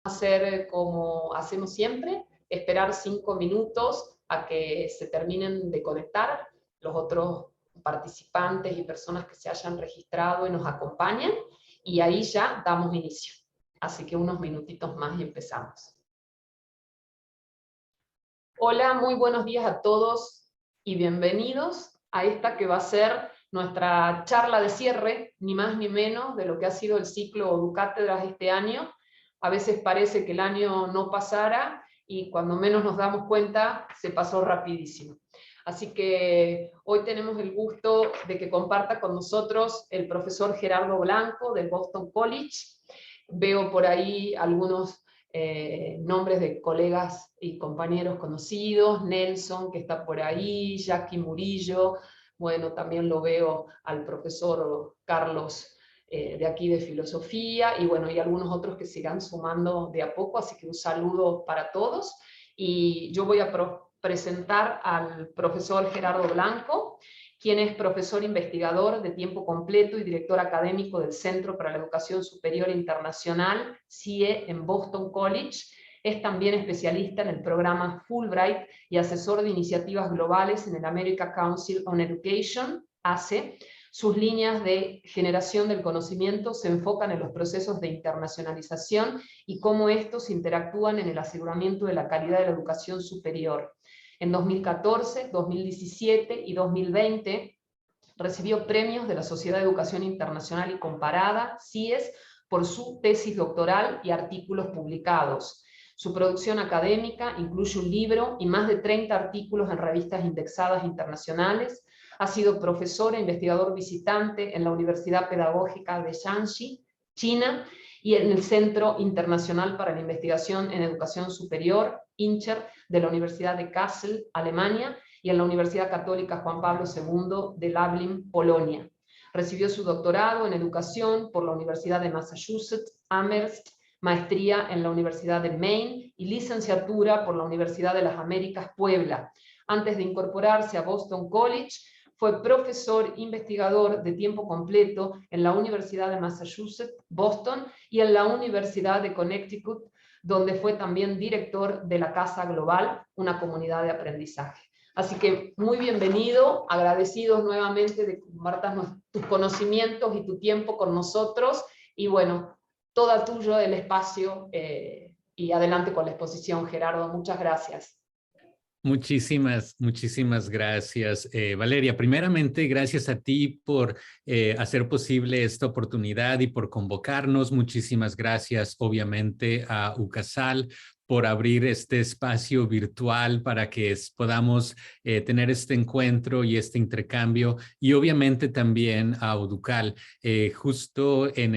hacer como hacemos siempre, esperar 5 minutos a que se terminen de conectar los otros participantes y personas que se hayan registrado y nos acompañan, y ahí ya damos inicio. Así que unos minutitos más y empezamos. Hola, muy buenos días a todos y bienvenidos a esta que va a ser nuestra charla de cierre, ni más ni menos, de lo que ha sido el ciclo Educátedras este año. A veces parece que el año no pasara y cuando menos nos damos cuenta se pasó rapidísimo. Así que hoy tenemos el gusto de que comparta con nosotros el profesor Gerardo Blanco del Boston College. Veo por ahí algunos nombres de colegas y compañeros conocidos, Nelson, que está por ahí, Jackie Murillo, bueno, también lo veo al profesor Carlos de aquí de Filosofía, y bueno, y algunos otros que se irán sumando de a poco, así que un saludo para todos. Y yo voy a presentar al profesor Gerardo Blanco, quien es profesor investigador de tiempo completo y director académico del Centro para la Educación Superior Internacional, CIE, en Boston College. Es también especialista en el programa Fulbright y asesor de iniciativas globales en el American Council on Education, ACE. Sus líneas de generación del conocimiento se enfocan en los procesos de internacionalización y cómo estos interactúan en el aseguramiento de la calidad de la educación superior. En 2014, 2017 y 2020 recibió premios de la Sociedad de Educación Internacional y Comparada, CIES, por su tesis doctoral y artículos publicados. Su producción académica incluye un libro y más de 30 artículos en revistas indexadas internacionales. Ha sido profesor e investigador visitante en la Universidad Pedagógica de Shanxi, China, y en el Centro Internacional para la Investigación en Educación Superior, INCHER, de la Universidad de Kassel, Alemania, y en la Universidad Católica Juan Pablo II de Lublin, Polonia. Recibió su doctorado en Educación por la Universidad de Massachusetts, Amherst, maestría en la Universidad de Maine y licenciatura por la Universidad de las Américas, Puebla. Antes de incorporarse a Boston College, fue profesor investigador de tiempo completo en la Universidad de Massachusetts, Boston, y en la Universidad de Connecticut, donde fue también director de la Casa Global, una comunidad de aprendizaje. Así que muy bienvenido, agradecidos nuevamente de que compartas tus conocimientos y tu tiempo con nosotros, y bueno, toda tuyo el espacio, y adelante con la exposición, Gerardo, muchas gracias. Muchísimas gracias, Valeria. Primeramente, gracias a ti por hacer posible esta oportunidad y por convocarnos. Muchísimas gracias, obviamente, a UCASAL por abrir este espacio virtual para que podamos tener este encuentro y este intercambio, y obviamente también a UDUCAL. Justo en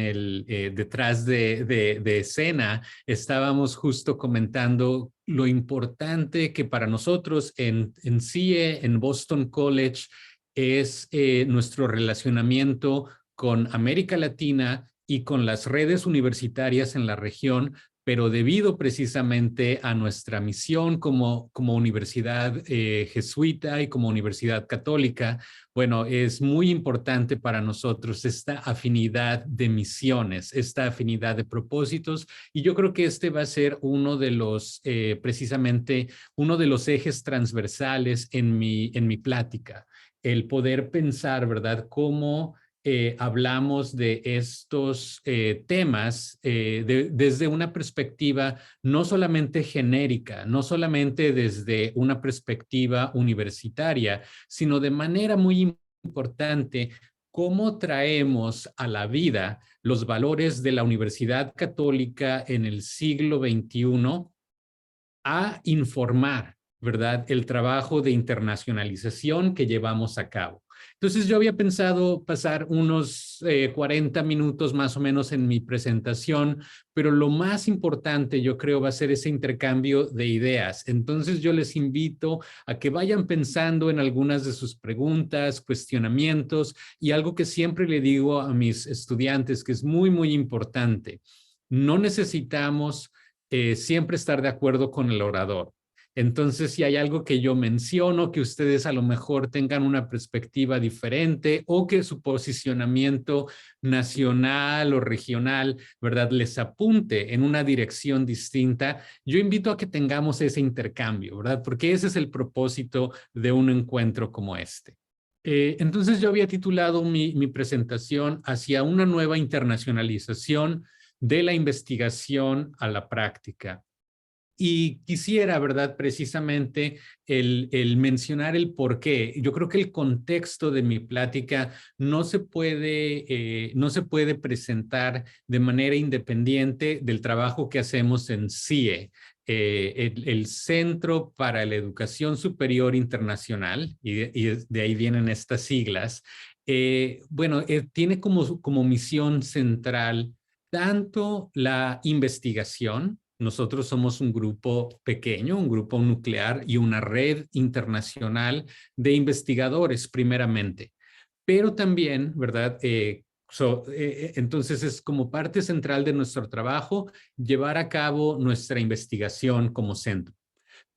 detrás de escena estábamos justo comentando lo importante que para nosotros en CIE, en Boston College, es nuestro relacionamiento con América Latina y con las redes universitarias en la región, pero debido precisamente a nuestra misión como universidad jesuita y como universidad católica, bueno, es muy importante para nosotros esta afinidad de misiones, esta afinidad de propósitos, y yo creo que este va a ser uno de los, precisamente, uno de los ejes transversales en mi plática, el poder pensar, ¿verdad?, cómo hablamos de estos temas desde una perspectiva no solamente genérica, no solamente desde una perspectiva universitaria, sino de manera muy importante cómo traemos a la vida los valores de la Universidad Católica en el siglo XXI a informar, ¿verdad?, el trabajo de internacionalización que llevamos a cabo. Entonces yo había pensado pasar unos 40 minutos más o menos en mi presentación, pero lo más importante yo creo va a ser ese intercambio de ideas. Entonces yo les invito a que vayan pensando en algunas de sus preguntas, cuestionamientos, y algo que siempre le digo a mis estudiantes que es muy importante: no necesitamos siempre estar de acuerdo con el orador. Entonces, si hay algo que yo menciono, que ustedes a lo mejor tengan una perspectiva diferente o que su posicionamiento nacional o regional, ¿verdad?, les apunte en una dirección distinta, yo invito a que tengamos ese intercambio, ¿verdad? Porque ese es el propósito de un encuentro como este. Entonces yo había titulado mi presentación hacia una nueva internacionalización de la investigación a la práctica. Y quisiera, ¿verdad?, precisamente el mencionar el por qué. Yo creo que el contexto de mi plática no se puede presentar de manera independiente del trabajo que hacemos en CIE, el Centro para la Educación Superior Internacional, y de ahí vienen estas siglas. Bueno, tiene como misión central tanto la investigación. Nosotros somos un grupo pequeño, un grupo nuclear y una red internacional de investigadores primeramente, pero también, ¿verdad? Entonces es como parte central de nuestro trabajo llevar a cabo nuestra investigación como centro.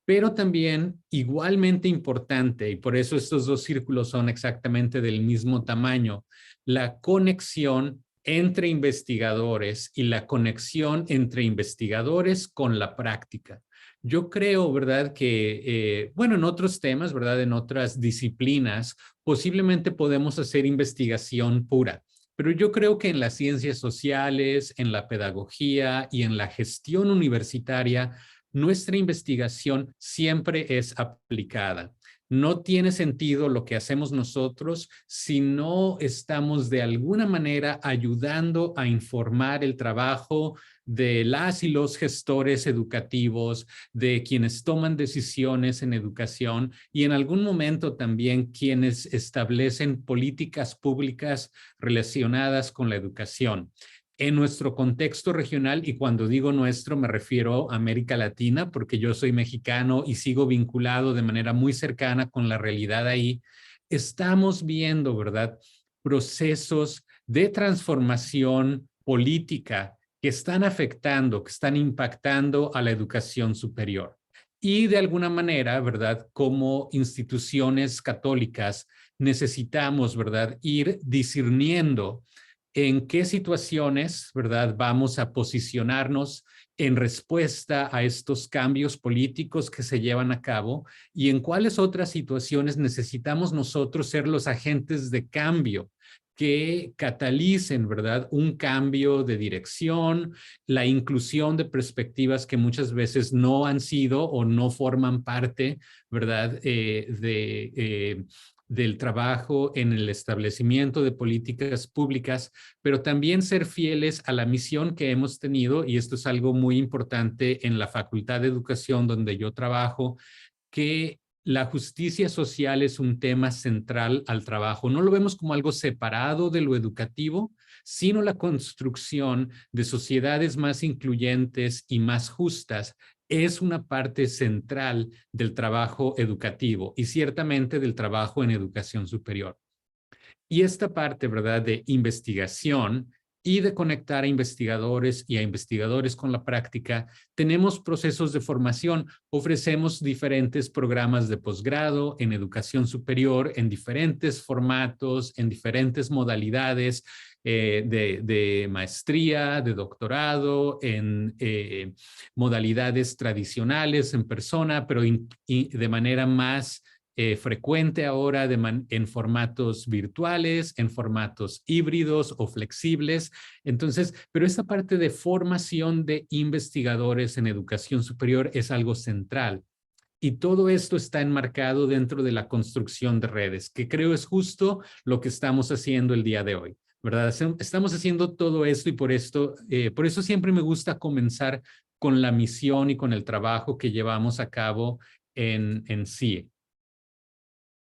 Pero también igualmente importante, y por eso estos dos círculos son exactamente del mismo tamaño, la conexión entre investigadores y la conexión entre investigadores con la práctica. Yo creo, ¿verdad?, que, bueno, en otros temas, ¿verdad?, en otras disciplinas, posiblemente podemos hacer investigación pura. Pero yo creo que en las ciencias sociales, en la pedagogía y en la gestión universitaria, nuestra investigación siempre es aplicada. No tiene sentido lo que hacemos nosotros si no estamos de alguna manera ayudando a informar el trabajo de las y los gestores educativos, de quienes toman decisiones en educación y en algún momento también quienes establecen políticas públicas relacionadas con la educación. En nuestro contexto regional, y cuando digo nuestro me refiero a América Latina, porque yo soy mexicano y sigo vinculado de manera muy cercana con la realidad ahí, estamos viendo, ¿verdad?, procesos de transformación política que están afectando, que están impactando a la educación superior. Y de alguna manera, ¿verdad?, como instituciones católicas necesitamos, ¿verdad?, ir discerniendo en qué situaciones, ¿verdad?, vamos a posicionarnos en respuesta a estos cambios políticos que se llevan a cabo y en cuáles otras situaciones necesitamos nosotros ser los agentes de cambio que catalicen, ¿verdad?, un cambio de dirección, la inclusión de perspectivas que muchas veces no han sido o no forman parte, ¿verdad?, del trabajo en el establecimiento de políticas públicas, pero también ser fieles a la misión que hemos tenido, y esto es algo muy importante en la Facultad de Educación donde yo trabajo, que la justicia social es un tema central al trabajo. No lo vemos como algo separado de lo educativo, sino la construcción de sociedades más incluyentes y más justas es una parte central del trabajo educativo y ciertamente del trabajo en educación superior. Y esta parte, ¿verdad?, de investigación y de conectar a investigadores y a investigadores con la práctica, tenemos procesos de formación. Ofrecemos diferentes programas de posgrado en educación superior en diferentes formatos, en diferentes modalidades de maestría, de doctorado, en modalidades tradicionales en persona, pero de manera más frecuente ahora en formatos virtuales, en formatos híbridos o flexibles. Entonces, pero esta parte de formación de investigadores en educación superior es algo central. Y todo esto está enmarcado dentro de la construcción de redes, que creo es justo lo que estamos haciendo el día de hoy, ¿verdad? Estamos haciendo todo esto y por eso siempre me gusta comenzar con la misión y con el trabajo que llevamos a cabo en CIE.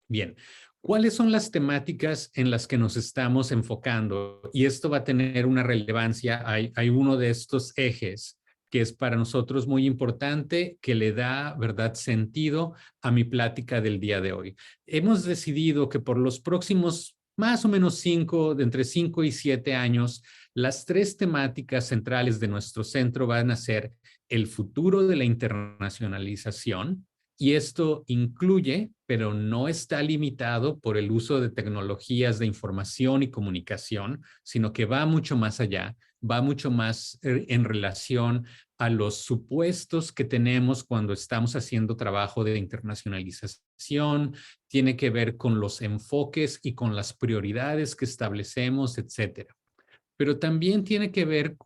Bien, ¿cuáles son las temáticas en las que nos estamos enfocando? Y esto va a tener una relevancia. Hay uno de estos ejes que es para nosotros muy importante, que le da, ¿verdad?, sentido a mi plática del día de hoy. Hemos decidido que por los próximos más o menos entre 5 y 7 años, las 3 temáticas centrales de nuestro centro van a ser el futuro de la internacionalización, Y esto incluye, pero no está limitado por el uso de tecnologías de información y comunicación, sino que va mucho más allá, va mucho más en relación a los supuestos que tenemos cuando estamos haciendo trabajo de internacionalización, tiene que ver con los enfoques y con las prioridades que establecemos, etcétera. Pero también tiene que ver,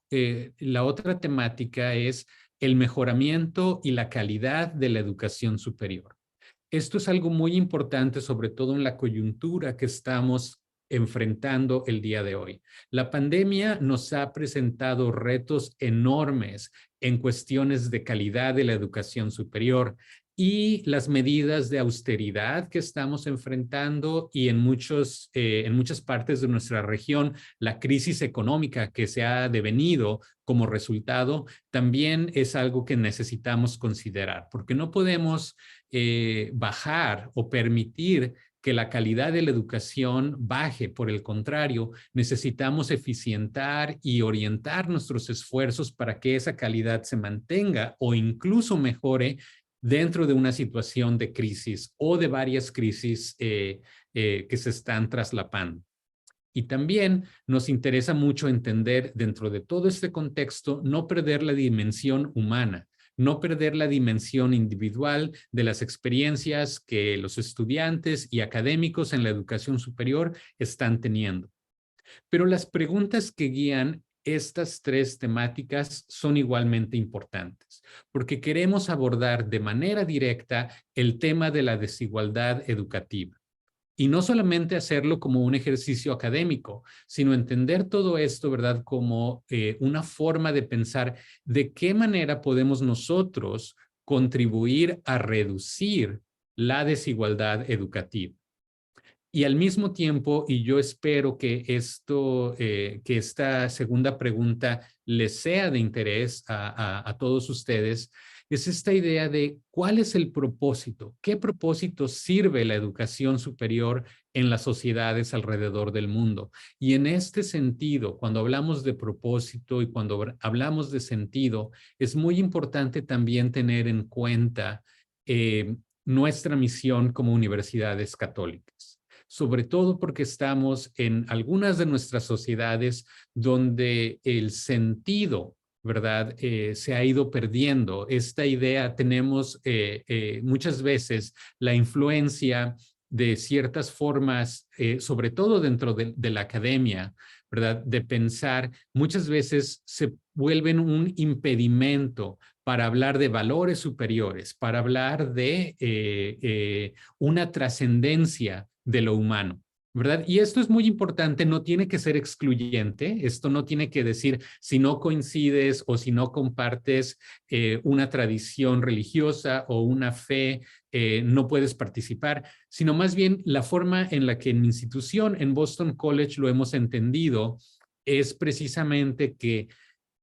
la otra temática es el mejoramiento y la calidad de la educación superior. Esto es algo muy importante, sobre todo en la coyuntura que estamos enfrentando el día de hoy. La pandemia nos ha presentado retos enormes en cuestiones de calidad de la educación superior y las medidas de austeridad que estamos enfrentando y en muchas partes de nuestra región, la crisis económica que se ha devenido como resultado, también es algo que necesitamos considerar, porque no podemos bajar o permitir que la calidad de la educación baje. Por el contrario, necesitamos eficientar y orientar nuestros esfuerzos para que esa calidad se mantenga o incluso mejore dentro de una situación de crisis o de varias crisis que se están traslapando. Y también nos interesa mucho entender dentro de todo este contexto, no perder la dimensión humana, no perder la dimensión individual de las experiencias que los estudiantes y académicos en la educación superior están teniendo. Pero las preguntas que guían estas tres temáticas son igualmente importantes, porque queremos abordar de manera directa el tema de la desigualdad educativa. Y no solamente hacerlo como un ejercicio académico, sino entender todo esto, ¿verdad?, como una forma de pensar de qué manera podemos nosotros contribuir a reducir la desigualdad educativa. Y al mismo tiempo, y yo espero que que esta segunda pregunta les sea de interés a todos ustedes, es esta idea de cuál es el propósito, qué propósito sirve la educación superior en las sociedades alrededor del mundo. Y en este sentido, cuando hablamos de propósito y cuando hablamos de sentido, es muy importante también tener en cuenta nuestra misión como universidades católicas, sobre todo porque estamos en algunas de nuestras sociedades donde el sentido, ¿verdad?, se ha ido perdiendo. Esta idea, tenemos muchas veces la influencia de ciertas formas, sobre todo dentro de la academia, ¿verdad?, de pensar, muchas veces se vuelven un impedimento para hablar de valores superiores, para hablar de una trascendencia de lo humano, ¿verdad? Y esto es muy importante, no tiene que ser excluyente, esto no tiene que decir si no coincides o si no compartes una tradición religiosa o una fe, no puedes participar, sino más bien la forma en la que en mi institución, en Boston College, lo hemos entendido es precisamente que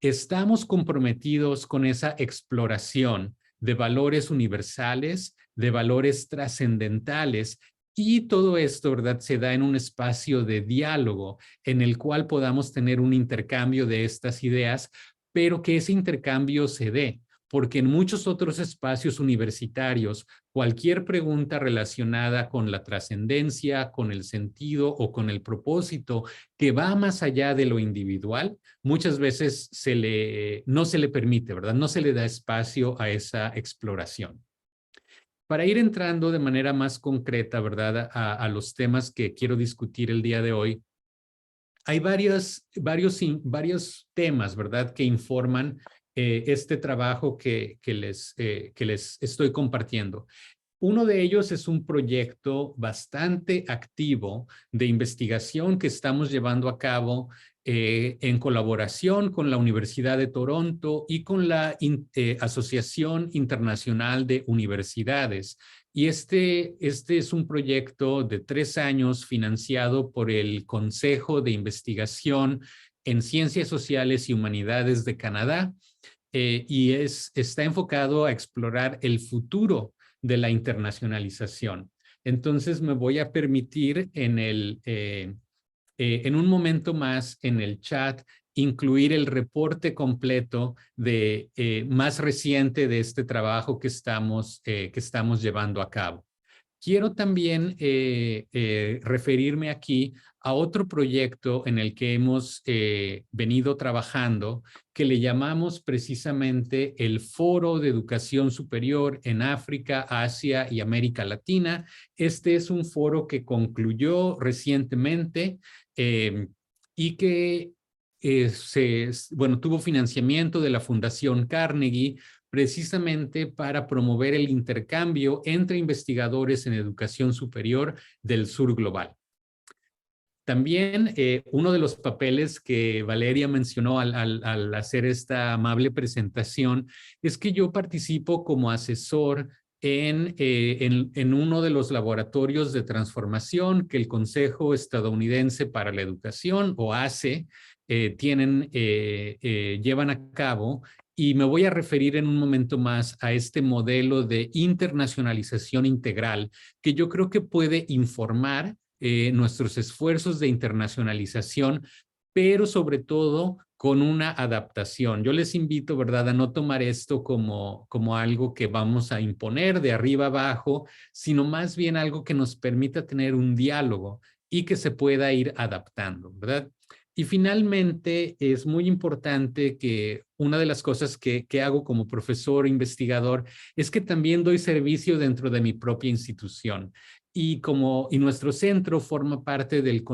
estamos comprometidos con esa exploración de valores universales, de valores trascendentales, y todo esto, ¿verdad?, se da en un espacio de diálogo en el cual podamos tener un intercambio de estas ideas, pero que ese intercambio se dé, porque en muchos otros espacios universitarios, cualquier pregunta relacionada con la trascendencia, con el sentido o con el propósito que va más allá de lo individual, muchas veces no se le permite, ¿verdad? No se le da espacio a esa exploración. Para ir entrando de manera más concreta, ¿verdad?, a los temas que quiero discutir el día de hoy, hay varios temas, ¿verdad?, que informan este trabajo que les estoy compartiendo. Uno de ellos es un proyecto bastante activo de investigación que estamos llevando a cabo en colaboración con la Universidad de Toronto y con la Asociación Internacional de Universidades. Y este es un proyecto de 3 años financiado por el Consejo de Investigación en Ciencias Sociales y Humanidades de Canadá, y está enfocado a explorar el futuro de la internacionalización. Entonces me voy a permitir en un momento más en el chat incluir el reporte completo de, más reciente de este trabajo que estamos llevando a cabo. Quiero también referirme aquí a otro proyecto en el que hemos venido trabajando, que le llamamos precisamente el Foro de Educación Superior en África, Asia y América Latina. Este es un foro que concluyó recientemente y que tuvo financiamiento de la Fundación Carnegie, precisamente para promover el intercambio entre investigadores en educación superior del sur global. También uno de los papeles que Valeria mencionó al hacer esta amable presentación es que yo participo como asesor en uno de los laboratorios de transformación que el Consejo Estadounidense para la Educación, o ACE, llevan a cabo. Y me voy a referir en un momento más a este modelo de internacionalización integral que yo creo que puede informar nuestros esfuerzos de internacionalización, pero sobre todo con una adaptación. Yo les invito, ¿verdad?, a no tomar esto como algo que vamos a imponer de arriba abajo, sino más bien algo que nos permita tener un diálogo y que se pueda ir adaptando, ¿verdad? Y finalmente es muy importante que una de las cosas que hago como profesor investigador es que también doy servicio dentro de mi propia institución. Y nuestro centro forma parte del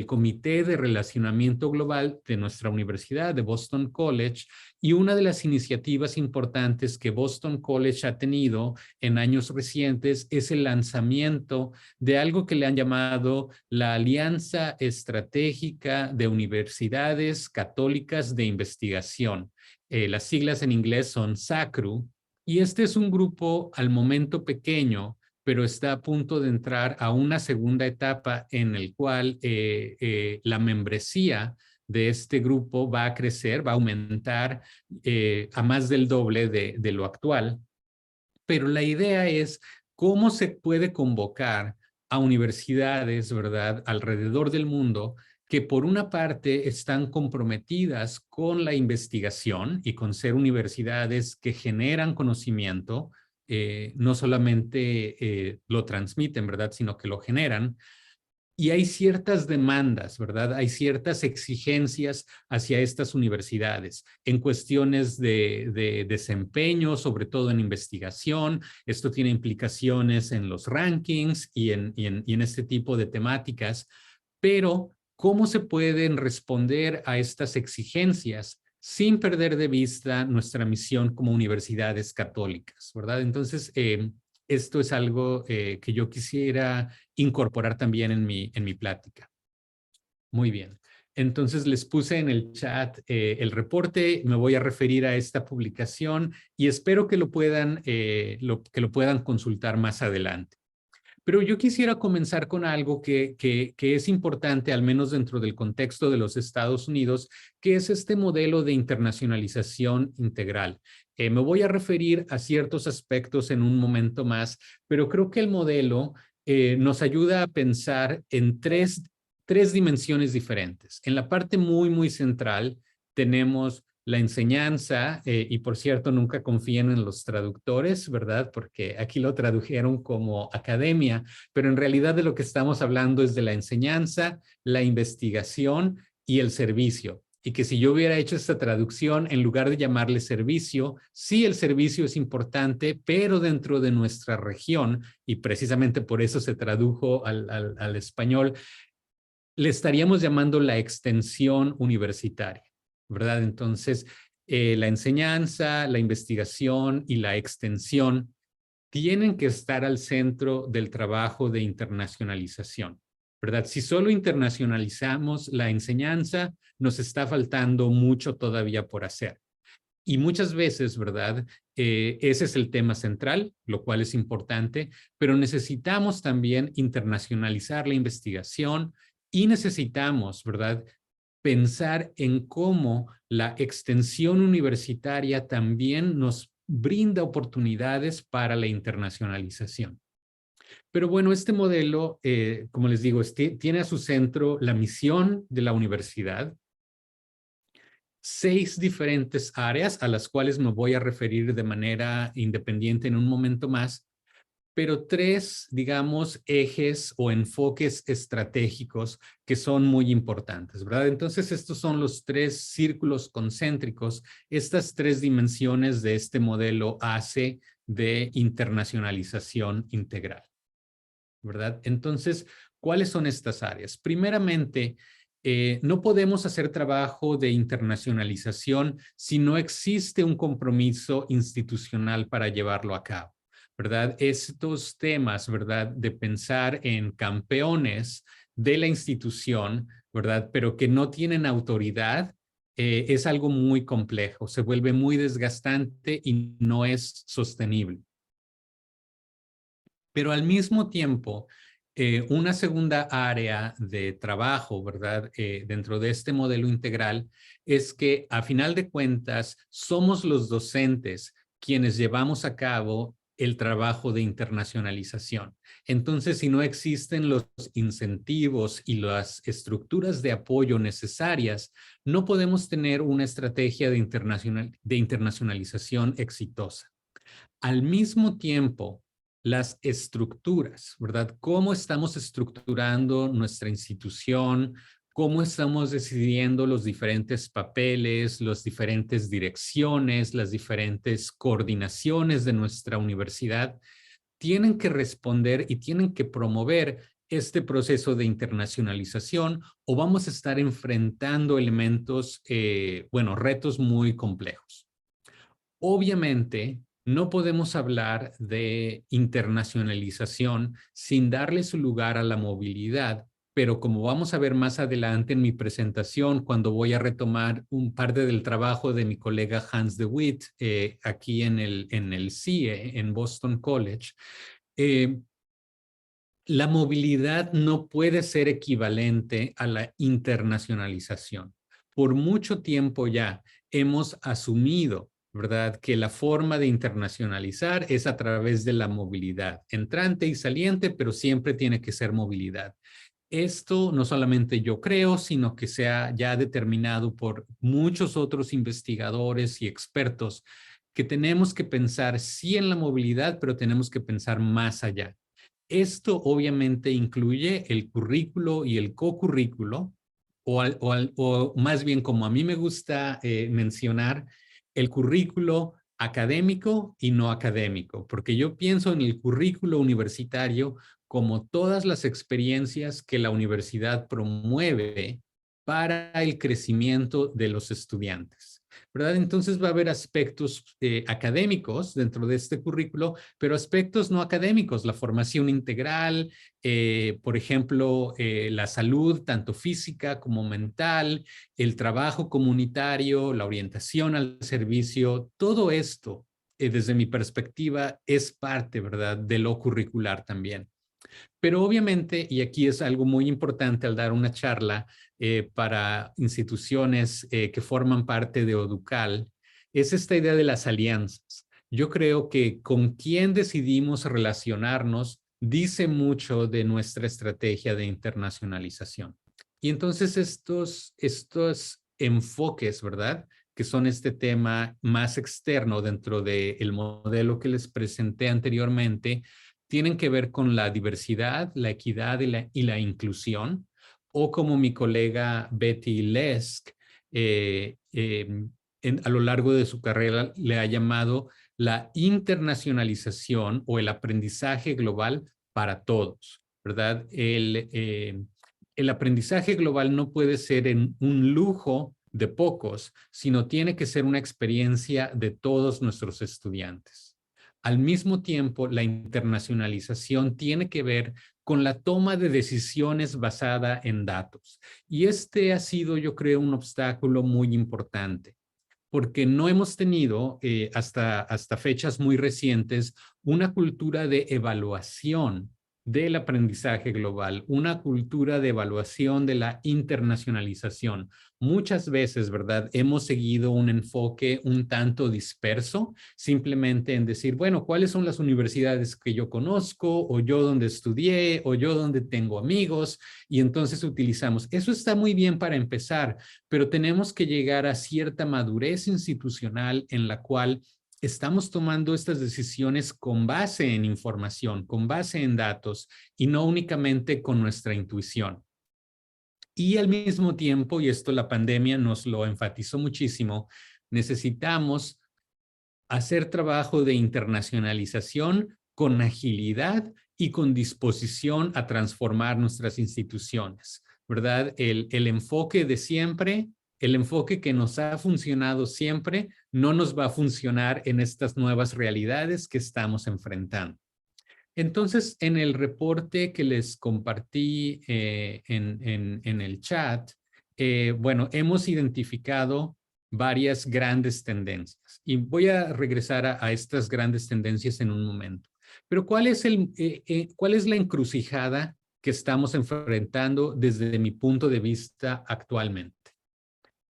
Comité de Relacionamiento Global de nuestra universidad, de Boston College, y una de las iniciativas importantes que Boston College ha tenido en años recientes es el lanzamiento de algo que le han llamado la Alianza Estratégica de Universidades Católicas de Investigación. Las siglas en inglés son SACRU, y este es un grupo al momento pequeño, pero está a punto de entrar a una segunda etapa en el cual la membresía de este grupo va a crecer, va a aumentar a más del doble de lo actual. Pero la idea es cómo se puede convocar a universidades, ¿verdad?, alrededor del mundo que por una parte están comprometidas con la investigación y con ser universidades que generan conocimiento, no solamente lo transmiten, ¿verdad?, sino que lo generan. Y hay ciertas demandas, ¿verdad? Hay ciertas exigencias hacia estas universidades en cuestiones de desempeño, sobre todo en investigación. Esto tiene implicaciones en los rankings y en este tipo de temáticas. Pero, ¿cómo se pueden responder a estas exigencias sin perder de vista nuestra misión como universidades católicas, ¿verdad? Entonces, esto es algo que yo quisiera incorporar también en mi plática. Muy bien. Entonces les puse en el chat el reporte, me voy a referir a esta publicación y espero que lo puedan consultar más adelante. Pero yo quisiera comenzar con algo que es importante, al menos dentro del contexto de los Estados Unidos, que es este modelo de internacionalización integral. Me voy a referir a ciertos aspectos en un momento más, pero creo que el modelo nos ayuda a pensar en tres dimensiones diferentes. En la parte muy central tenemos la enseñanza, y por cierto, nunca confíen en los traductores, ¿verdad? Porque aquí lo tradujeron como academia, pero en realidad de lo que estamos hablando es de la enseñanza, la investigación y el servicio. Y que si yo hubiera hecho esta traducción, en lugar de llamarle servicio, sí, el servicio es importante, pero dentro de nuestra región, y precisamente por eso se tradujo al español, le estaríamos llamando la extensión universitaria, ¿verdad? Entonces, la enseñanza, la investigación y la extensión tienen que estar al centro del trabajo de internacionalización, ¿verdad? Si solo internacionalizamos la enseñanza, nos está faltando mucho todavía por hacer. Y muchas veces, ¿verdad? Ese es el tema central, lo cual es importante, pero necesitamos también internacionalizar la investigación y necesitamos, ¿verdad?, pensar en cómo la extensión universitaria también nos brinda oportunidades para la internacionalización. Pero bueno, este modelo, como les digo, tiene a su centro la misión de la universidad, 6 diferentes áreas a las cuales me voy a referir de manera independiente en un momento más, pero 3, digamos, ejes o enfoques estratégicos que son muy importantes, ¿verdad? Entonces, estos son los 3 círculos concéntricos, estas 3 dimensiones de este modelo ACE de internacionalización integral, ¿verdad? Entonces, ¿cuáles son estas áreas? Primeramente, no podemos hacer trabajo de internacionalización si no existe un compromiso institucional para llevarlo a cabo, ¿verdad? Estos temas, ¿verdad? De pensar en campeones de la institución, ¿verdad? Pero que no tienen autoridad, es algo muy complejo, se vuelve muy desgastante y no es sostenible. Pero al mismo tiempo, una segunda área de trabajo, ¿verdad? Dentro de este modelo integral es que a final de cuentas somos los docentes quienes llevamos a cabo el trabajo de internacionalización. Entonces, si no existen los incentivos y las estructuras de apoyo necesarias, no podemos tener una estrategia de internacionalización exitosa. Al mismo tiempo, las estructuras, ¿verdad? ¿Cómo estamos estructurando nuestra institución? ¿Cómo estamos decidiendo los diferentes papeles, las diferentes direcciones, las diferentes coordinaciones de nuestra universidad? Tienen que responder y tienen que promover este proceso de internacionalización o vamos a estar enfrentando elementos, retos muy complejos. Obviamente, no podemos hablar de internacionalización sin darle su lugar a la movilidad, pero como vamos a ver más adelante en mi presentación, cuando voy a retomar un parte del trabajo de mi colega Hans de Witt aquí en el CIE, en Boston College, la movilidad no puede ser equivalente a la internacionalización. Por mucho tiempo ya hemos asumido, ¿verdad?, que la forma de internacionalizar es a través de la movilidad, entrante y saliente, pero siempre tiene que ser movilidad. Esto no solamente yo creo, sino que se ha ya determinado por muchos otros investigadores y expertos que tenemos que pensar sí en la movilidad, pero tenemos que pensar más allá. Esto obviamente incluye el currículo y el cocurrículo, o más bien como a mí me gusta mencionar, el currículo académico y no académico, porque yo pienso en el currículo universitario como todas las experiencias que la universidad promueve para el crecimiento de los estudiantes, ¿verdad? Entonces va a haber aspectos académicos dentro de este currículo, pero aspectos no académicos, la formación integral, por ejemplo, la salud, tanto física como mental, el trabajo comunitario, la orientación al servicio, todo esto, desde mi perspectiva, es parte, ¿verdad?, de lo curricular también. Pero obviamente, y aquí es algo muy importante al dar una charla para instituciones que forman parte de ODUCAL, es esta idea de las alianzas. Yo creo que con quién decidimos relacionarnos dice mucho de nuestra estrategia de internacionalización. Y entonces estos enfoques, ¿verdad?, que son este tema más externo dentro del modelo que les presenté anteriormente, tienen que ver con la diversidad, la equidad y la inclusión, o como mi colega Betty Lesk a lo largo de su carrera le ha llamado la internacionalización o el aprendizaje global para todos, ¿verdad? El aprendizaje global no puede ser un lujo de pocos, sino tiene que ser una experiencia de todos nuestros estudiantes. Al mismo tiempo, la internacionalización tiene que ver con la toma de decisiones basada en datos. Y este ha sido, yo creo, un obstáculo muy importante, porque no hemos tenido hasta fechas muy recientes una cultura de evaluación del aprendizaje global, una cultura de evaluación de la internacionalización. Muchas veces, ¿verdad? Hemos seguido un enfoque un tanto disperso, simplemente en decir, bueno, ¿cuáles son las universidades que yo conozco, o yo donde estudié, o yo donde tengo amigos? Y entonces utilizamos. Eso está muy bien para empezar, pero tenemos que llegar a cierta madurez institucional en la cual estamos tomando estas decisiones con base en información, con base en datos y no únicamente con nuestra intuición. Y al mismo tiempo, y esto la pandemia nos lo enfatizó muchísimo, necesitamos hacer trabajo de internacionalización con agilidad y con disposición a transformar nuestras instituciones, ¿verdad? El enfoque de siempre, el enfoque que nos ha funcionado siempre, no nos va a funcionar en estas nuevas realidades que estamos enfrentando. Entonces, en el reporte que les compartí en el chat, bueno, hemos identificado varias grandes tendencias y voy a regresar a estas grandes tendencias en un momento. Pero ¿cuál es la encrucijada que estamos enfrentando desde mi punto de vista actualmente?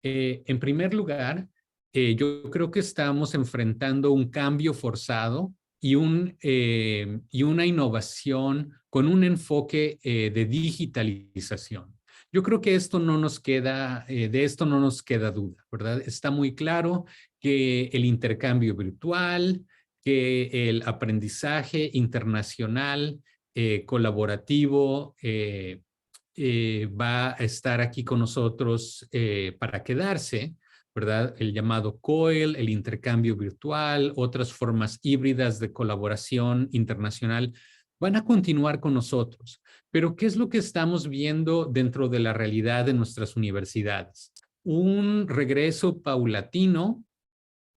En primer lugar, yo creo que estamos enfrentando un cambio forzado y una innovación con un enfoque de digitalización. Yo creo que esto no nos queda, de esto no nos queda duda, ¿verdad? Está muy claro que el intercambio virtual, que el aprendizaje internacional, colaborativo, va a estar aquí con nosotros para quedarse, ¿verdad? El llamado COIL, el intercambio virtual, otras formas híbridas de colaboración internacional, van a continuar con nosotros. Pero ¿qué es lo que estamos viendo dentro de la realidad de nuestras universidades? Un regreso paulatino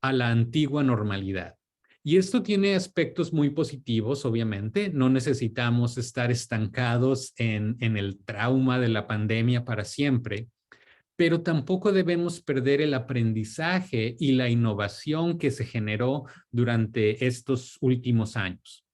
a la antigua normalidad. Y esto tiene aspectos muy positivos, obviamente. No necesitamos estar estancados en el trauma de la pandemia para siempre, pero tampoco debemos perder el aprendizaje y la innovación que se generó durante estos últimos años.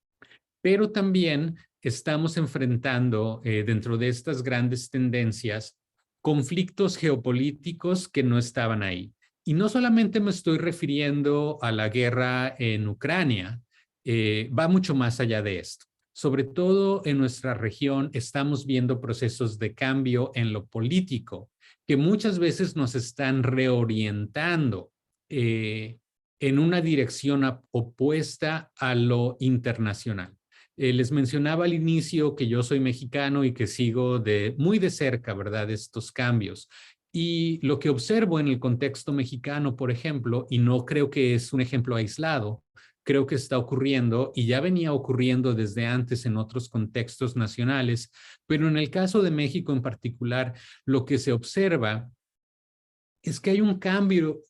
Pero también estamos enfrentando dentro de estas grandes tendencias conflictos geopolíticos que no estaban ahí. Y no solamente me estoy refiriendo a la guerra en Ucrania, va mucho más allá de esto. Sobre todo en nuestra región estamos viendo procesos de cambio en lo político que muchas veces nos están reorientando en una dirección opuesta a lo internacional. Les mencionaba al inicio que yo soy mexicano y que sigo muy de cerca, ¿verdad?, estos cambios. Y lo que observo en el contexto mexicano, por ejemplo, y no creo que es un ejemplo aislado, creo que está ocurriendo y ya venía ocurriendo desde antes en otros contextos nacionales, pero en el caso de México en particular, lo que se observa es que hay un cambio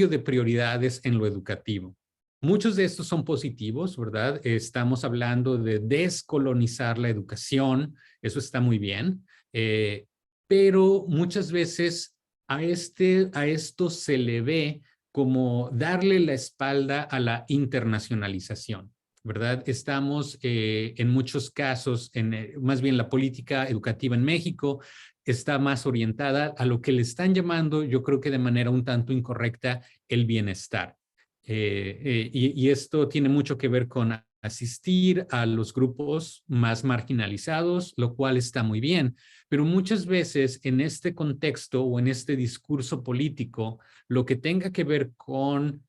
de prioridades en lo educativo. Muchos de estos son positivos, ¿verdad? Estamos hablando de descolonizar la educación, eso está muy bien, pero muchas veces a esto se le ve como darle la espalda a la internacionalización, ¿verdad? Estamos en muchos casos, más bien la política educativa en México está más orientada a lo que le están llamando, yo creo que de manera un tanto incorrecta, el bienestar. Y esto tiene mucho que ver con asistir a los grupos más marginalizados, lo cual está muy bien, pero muchas veces en este contexto o en este discurso político, lo que tenga que ver con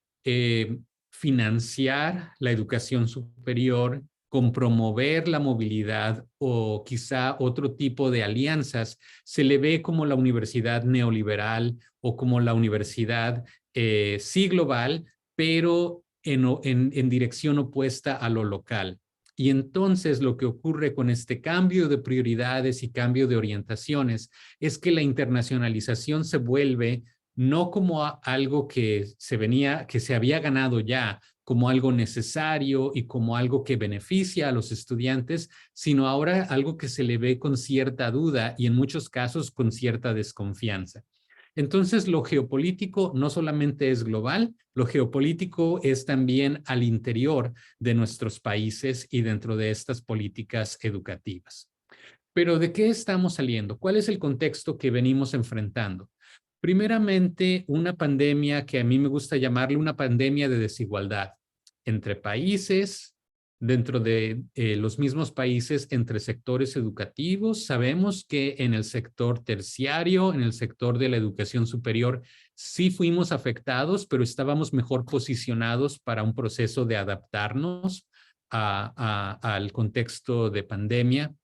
financiar la educación superior, con promover la movilidad o quizá otro tipo de alianzas, se le ve como la universidad neoliberal o como la universidad sí global, pero en dirección opuesta a lo local. Y entonces lo que ocurre con este cambio de prioridades y cambio de orientaciones es que la internacionalización se vuelve no como algo que se había ganado ya, como algo necesario y como algo que beneficia a los estudiantes, sino ahora algo que se le ve con cierta duda y en muchos casos con cierta desconfianza. Entonces, lo geopolítico no solamente es global, lo geopolítico es también al interior de nuestros países y dentro de estas políticas educativas. Pero ¿de qué estamos saliendo? ¿Cuál es el contexto que venimos enfrentando? Primeramente, una pandemia que a mí me gusta llamarle una pandemia de desigualdad entre países, dentro de los mismos países, entre sectores educativos. Sabemos que en el sector terciario, en el sector de la educación superior, sí fuimos afectados, pero estábamos mejor posicionados para un proceso de adaptarnos al contexto de pandemia.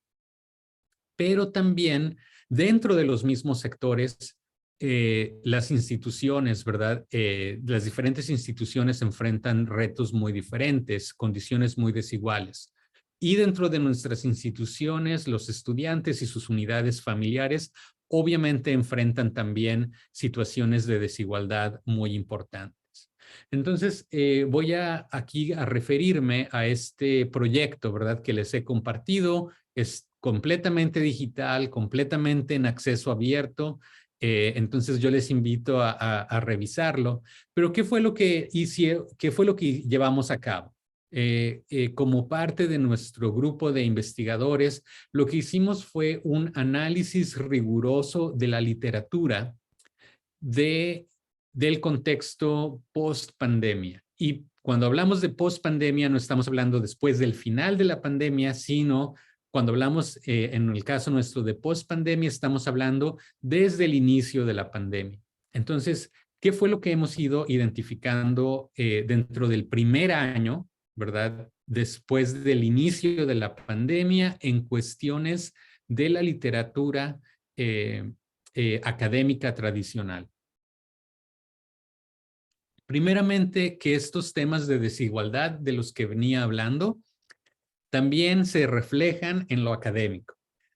Pero también dentro de los mismos sectores, las instituciones, ¿verdad? Las diferentes instituciones enfrentan retos muy diferentes, condiciones muy desiguales. Y dentro de nuestras instituciones, los estudiantes y sus unidades familiares obviamente enfrentan también situaciones de desigualdad muy importantes. Entonces, voy aquí a referirme a este proyecto, ¿verdad? Que les he compartido. Es completamente digital, completamente en acceso abierto. Entonces yo les invito a revisarlo. Pero ¿qué fue lo que qué fue lo que llevamos a cabo? Como parte de nuestro grupo de investigadores, lo que hicimos fue un análisis riguroso de la literatura del contexto post-pandemia. Y cuando hablamos de post-pandemia, no estamos hablando después del final de la pandemia, sino cuando hablamos, en el caso nuestro de post-pandemia, estamos hablando desde el inicio de la pandemia. Entonces, ¿qué fue lo que hemos ido identificando dentro del primer año, ¿verdad? Después del inicio de la pandemia en cuestiones de la literatura académica tradicional? Primeramente, que estos temas de desigualdad de los que venía hablando también se reflejan en lo académico.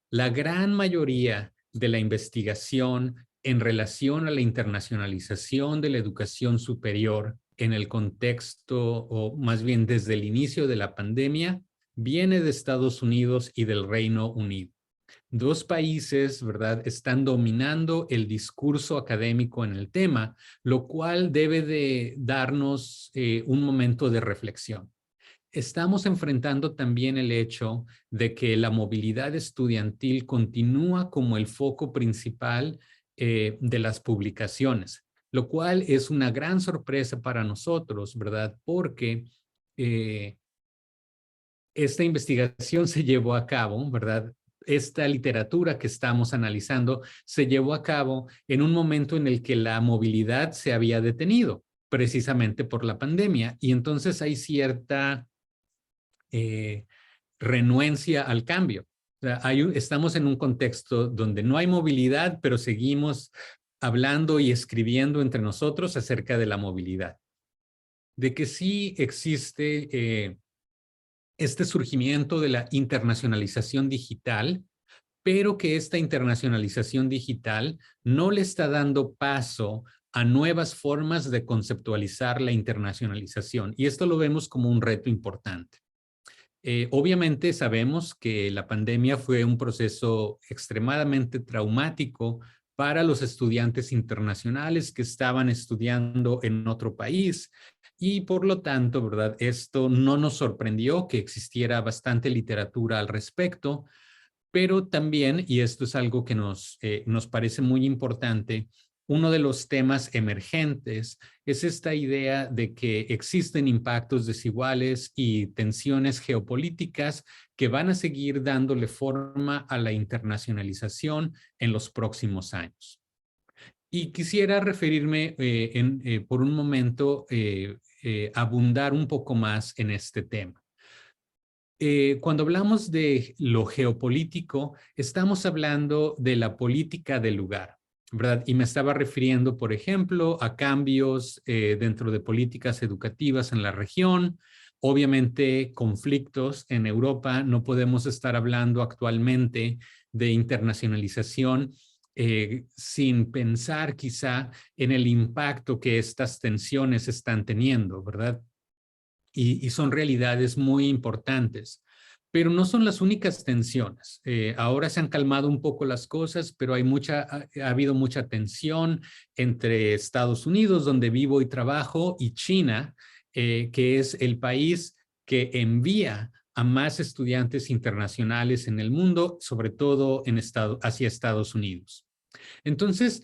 La gran mayoría de la investigación en relación a la internacionalización de la educación superior en el contexto, o más bien desde el inicio de la pandemia, viene de Estados Unidos y del Reino Unido. Dos países, ¿verdad?, están dominando el discurso académico en el tema, lo cual debe de darnos un momento de reflexión. Estamos enfrentando también el hecho de que la movilidad estudiantil continúa como el foco principal de las publicaciones, lo cual es una gran sorpresa para nosotros, ¿verdad? Porque esta investigación se llevó a cabo, ¿verdad? Esta literatura que estamos analizando se llevó a cabo en un momento en el que la movilidad se había detenido, precisamente por la pandemia. Y entonces hay cierta renuencia al cambio. O sea, estamos en un contexto donde no hay movilidad, pero seguimos hablando y escribiendo entre nosotros acerca de la movilidad. De que sí existe este surgimiento de la internacionalización digital, pero que esta internacionalización digital no le está dando paso a nuevas formas de conceptualizar la internacionalización. Y esto lo vemos como un reto importante. Obviamente sabemos que la pandemia fue un proceso extremadamente traumático para los estudiantes internacionales que estaban estudiando en otro país y por lo tanto, ¿verdad? Esto no nos sorprendió que existiera bastante literatura al respecto, pero también, y esto es algo que nos parece muy importante, uno de los temas emergentes es esta idea de que existen impactos desiguales y tensiones geopolíticas que van a seguir dándole forma a la internacionalización en los próximos años. Y quisiera referirme por un momento, abundar un poco más en este tema. Cuando hablamos de lo geopolítico, estamos hablando de la política del lugar, ¿verdad? Y me estaba refiriendo, por ejemplo, a cambios dentro de políticas educativas en la región, obviamente conflictos en Europa. No podemos estar hablando actualmente de internacionalización sin pensar quizá en el impacto que estas tensiones están teniendo, ¿verdad? Y son realidades muy importantes. Pero no son las únicas tensiones. Ahora se han calmado un poco las cosas, pero ha habido mucha tensión entre Estados Unidos, donde vivo y trabajo, y China, que es el país que envía a más estudiantes internacionales en el mundo, sobre todo hacia Estados Unidos. Entonces,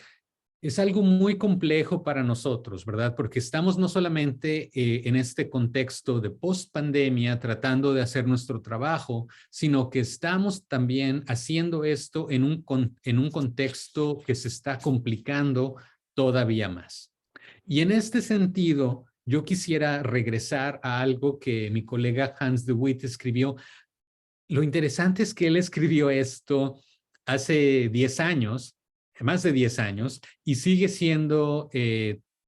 es algo muy complejo para nosotros, ¿verdad? Porque estamos no solamente en este contexto de post-pandemia tratando de hacer nuestro trabajo, sino que estamos también haciendo esto en un contexto que se está complicando todavía más. Y en este sentido, yo quisiera regresar a algo que mi colega Hans de Witt escribió. Lo interesante es que él escribió esto hace 10 años, más de 10 años, y sigue siendo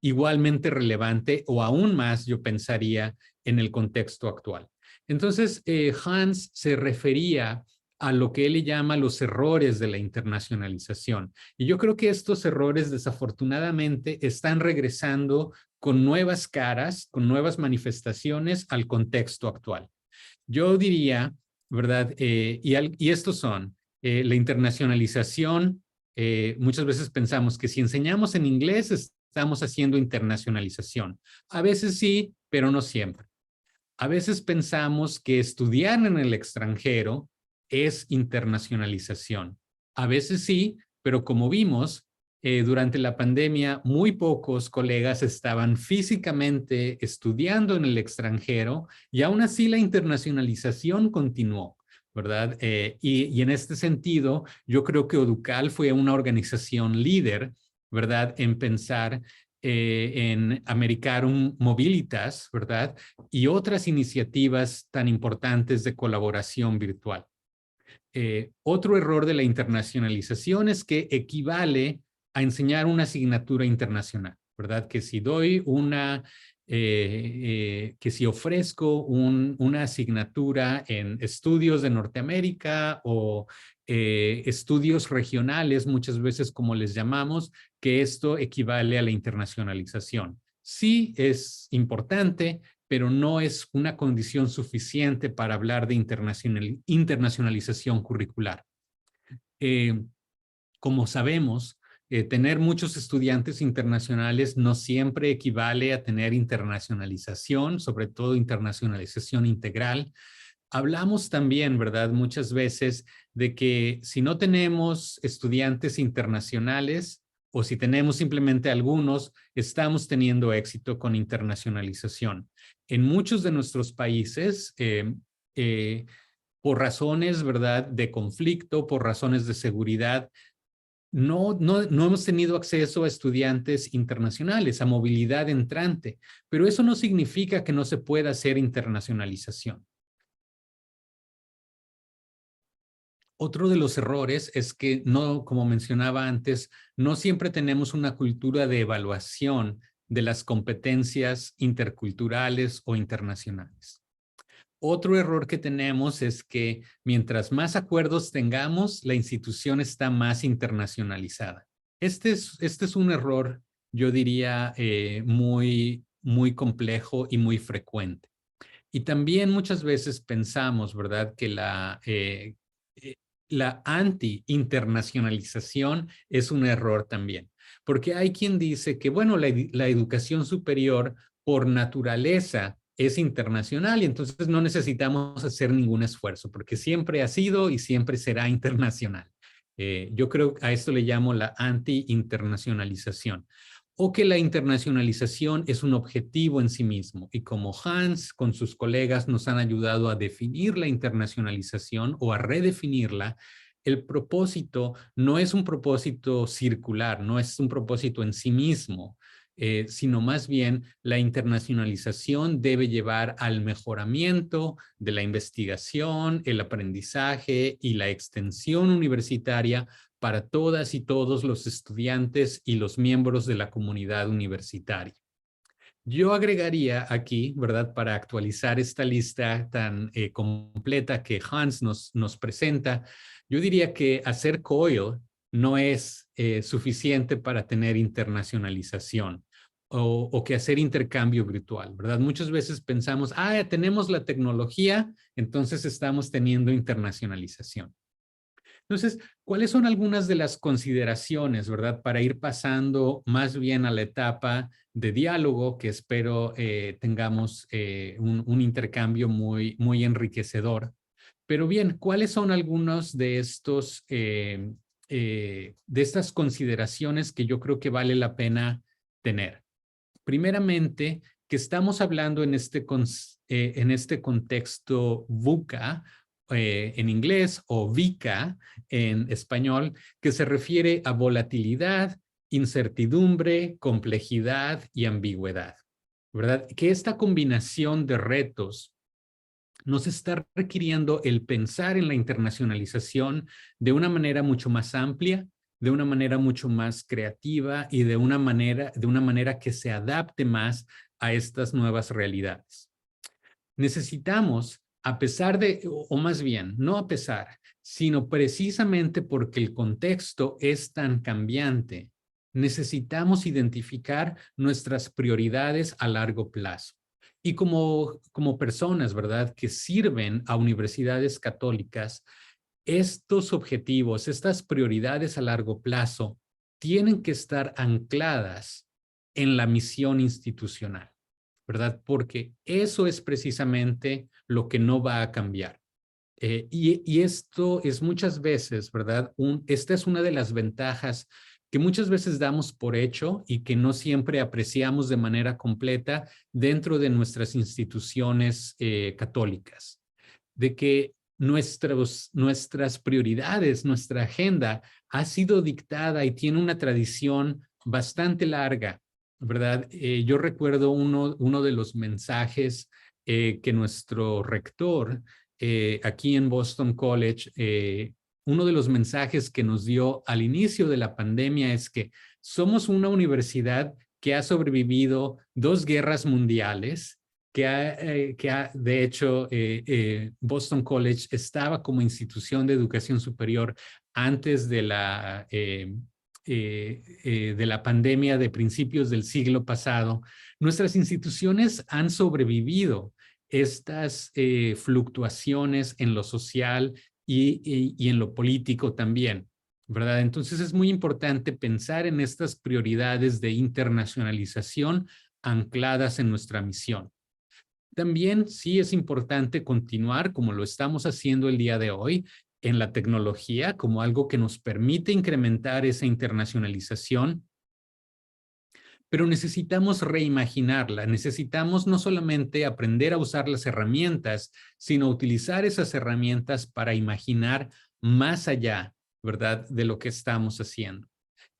igualmente relevante o aún más, yo pensaría, en el contexto actual. Entonces, Hans se refería a lo que él le llama los errores de la internacionalización. Y yo creo que estos errores, desafortunadamente, están regresando con nuevas caras, con nuevas manifestaciones al contexto actual. Yo diría, ¿verdad? Y estos son la internacionalización. Muchas veces pensamos que si enseñamos en inglés, estamos haciendo internacionalización. A veces sí, pero no siempre. A veces pensamos que estudiar en el extranjero es internacionalización. A veces sí, pero como vimos, durante la pandemia, muy pocos colegas estaban físicamente estudiando en el extranjero y aún así la internacionalización continuó, ¿verdad? Y en este sentido, yo creo que Oducal fue una organización líder, ¿verdad? En pensar en Americarum Mobilitas, ¿verdad? Y otras iniciativas tan importantes de colaboración virtual. Otro error de la internacionalización es que equivale a enseñar una asignatura internacional, ¿verdad? Que si doy que si ofrezco una asignatura en estudios de Norteamérica o estudios regionales, muchas veces como les llamamos, que esto equivale a la internacionalización. Sí es importante, pero no es una condición suficiente para hablar de internacionalización curricular. Como sabemos, tener muchos estudiantes internacionales no siempre equivale a tener internacionalización, sobre todo internacionalización integral. Hablamos también, ¿verdad? Muchas veces de que si no tenemos estudiantes internacionales o si tenemos simplemente algunos, estamos teniendo éxito con internacionalización. En muchos de nuestros países, por razones, ¿verdad?, de conflicto, por razones de seguridad, no hemos tenido acceso a estudiantes internacionales, a movilidad entrante, pero eso no significa que no se pueda hacer internacionalización. Otro de los errores es que no, como mencionaba antes, no siempre tenemos una cultura de evaluación de las competencias interculturales o internacionales. Otro error que tenemos es que mientras más acuerdos tengamos, la institución está más internacionalizada. Este es un error, yo diría, muy complejo y muy frecuente. Y también muchas veces pensamos, ¿verdad?, que la anti-internacionalización es un error también. Porque hay quien dice que, bueno, la educación superior por naturaleza es internacional y entonces no necesitamos hacer ningún esfuerzo porque siempre ha sido y siempre será internacional. Yo creo que a esto le llamo la anti-internacionalización. O que la internacionalización es un objetivo en sí mismo. Y como Hans con sus colegas nos han ayudado a definir la internacionalización o a redefinirla, el propósito no es un propósito circular, no es un propósito en sí mismo, sino más bien la internacionalización debe llevar al mejoramiento de la investigación, el aprendizaje y la extensión universitaria para todas y todos los estudiantes y los miembros de la comunidad universitaria. Yo agregaría aquí, ¿verdad?, para actualizar esta lista tan completa que Hans nos presenta, yo diría que hacer COIL no es suficiente para tener internacionalización, o que hacer intercambio virtual, ¿verdad? Muchas veces pensamos, tenemos la tecnología, entonces estamos teniendo internacionalización. Entonces, ¿cuáles son algunas de las consideraciones, verdad, para ir pasando más bien a la etapa de diálogo que espero tengamos un intercambio muy enriquecedor? Pero bien, ¿cuáles son algunos de de estas consideraciones que yo creo que vale la pena tener? Primeramente, que estamos hablando en este contexto VUCA en inglés o VICA en español, que se refiere a volatilidad, incertidumbre, complejidad y ambigüedad, ¿verdad? Que esta combinación de retos nos está requiriendo el pensar en la internacionalización de una manera mucho más amplia, de una manera mucho más creativa y de una manera que se adapte más a estas nuevas realidades. Necesitamos, a pesar de, o más bien, no a pesar, sino precisamente porque el contexto es tan cambiante, necesitamos identificar nuestras prioridades a largo plazo. Y como personas, ¿verdad?, que sirven a universidades católicas, estos objetivos, estas prioridades a largo plazo, tienen que estar ancladas en la misión institucional, ¿verdad? Porque eso es precisamente lo que no va a cambiar. Y esto es muchas veces, ¿verdad? Esta es una de las ventajas que muchas veces damos por hecho y que no siempre apreciamos de manera completa dentro de nuestras instituciones católicas, de que nuestras prioridades, nuestra agenda ha sido dictada y tiene una tradición bastante larga, ¿verdad? Yo recuerdo uno de los mensajes que nuestro rector aquí en Boston College, uno de los mensajes que nos dio al inicio de la pandemia es que somos una universidad que ha sobrevivido 2 guerras mundiales, de hecho, Boston College estaba como institución de educación superior antes de de la pandemia de principios del siglo pasado. Nuestras instituciones han sobrevivido estas fluctuaciones en lo social y en lo político también, ¿verdad? Entonces es muy importante pensar en estas prioridades de internacionalización ancladas en nuestra misión. También sí es importante continuar, como lo estamos haciendo el día de hoy, en la tecnología como algo que nos permite incrementar esa internacionalización, pero necesitamos reimaginarla. Necesitamos no solamente aprender a usar las herramientas, sino utilizar esas herramientas para imaginar más allá, ¿verdad?, de lo que estamos haciendo.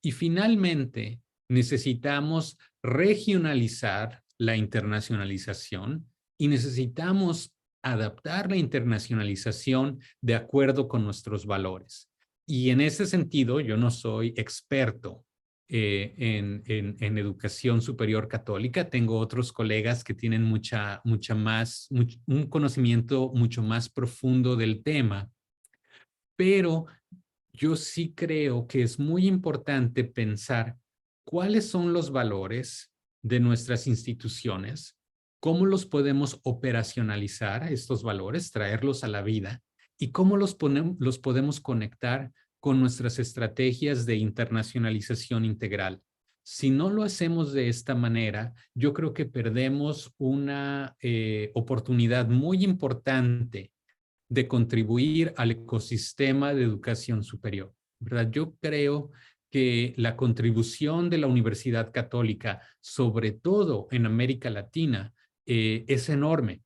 Y finalmente, necesitamos regionalizar la internacionalización y necesitamos adaptar la internacionalización de acuerdo con nuestros valores. Y en ese sentido, yo no soy experto en educación superior católica. Tengo otros colegas que tienen un conocimiento mucho más profundo del tema, pero yo sí creo que es muy importante pensar cuáles son los valores de nuestras instituciones, cómo los podemos operacionalizar, estos valores, traerlos a la vida, y cómo los podemos conectar con nuestras estrategias de internacionalización integral. Si no lo hacemos de esta manera, yo creo que perdemos una oportunidad muy importante de contribuir al ecosistema de educación superior, ¿verdad? Yo creo que la contribución de la Universidad Católica, sobre todo en América Latina, es enorme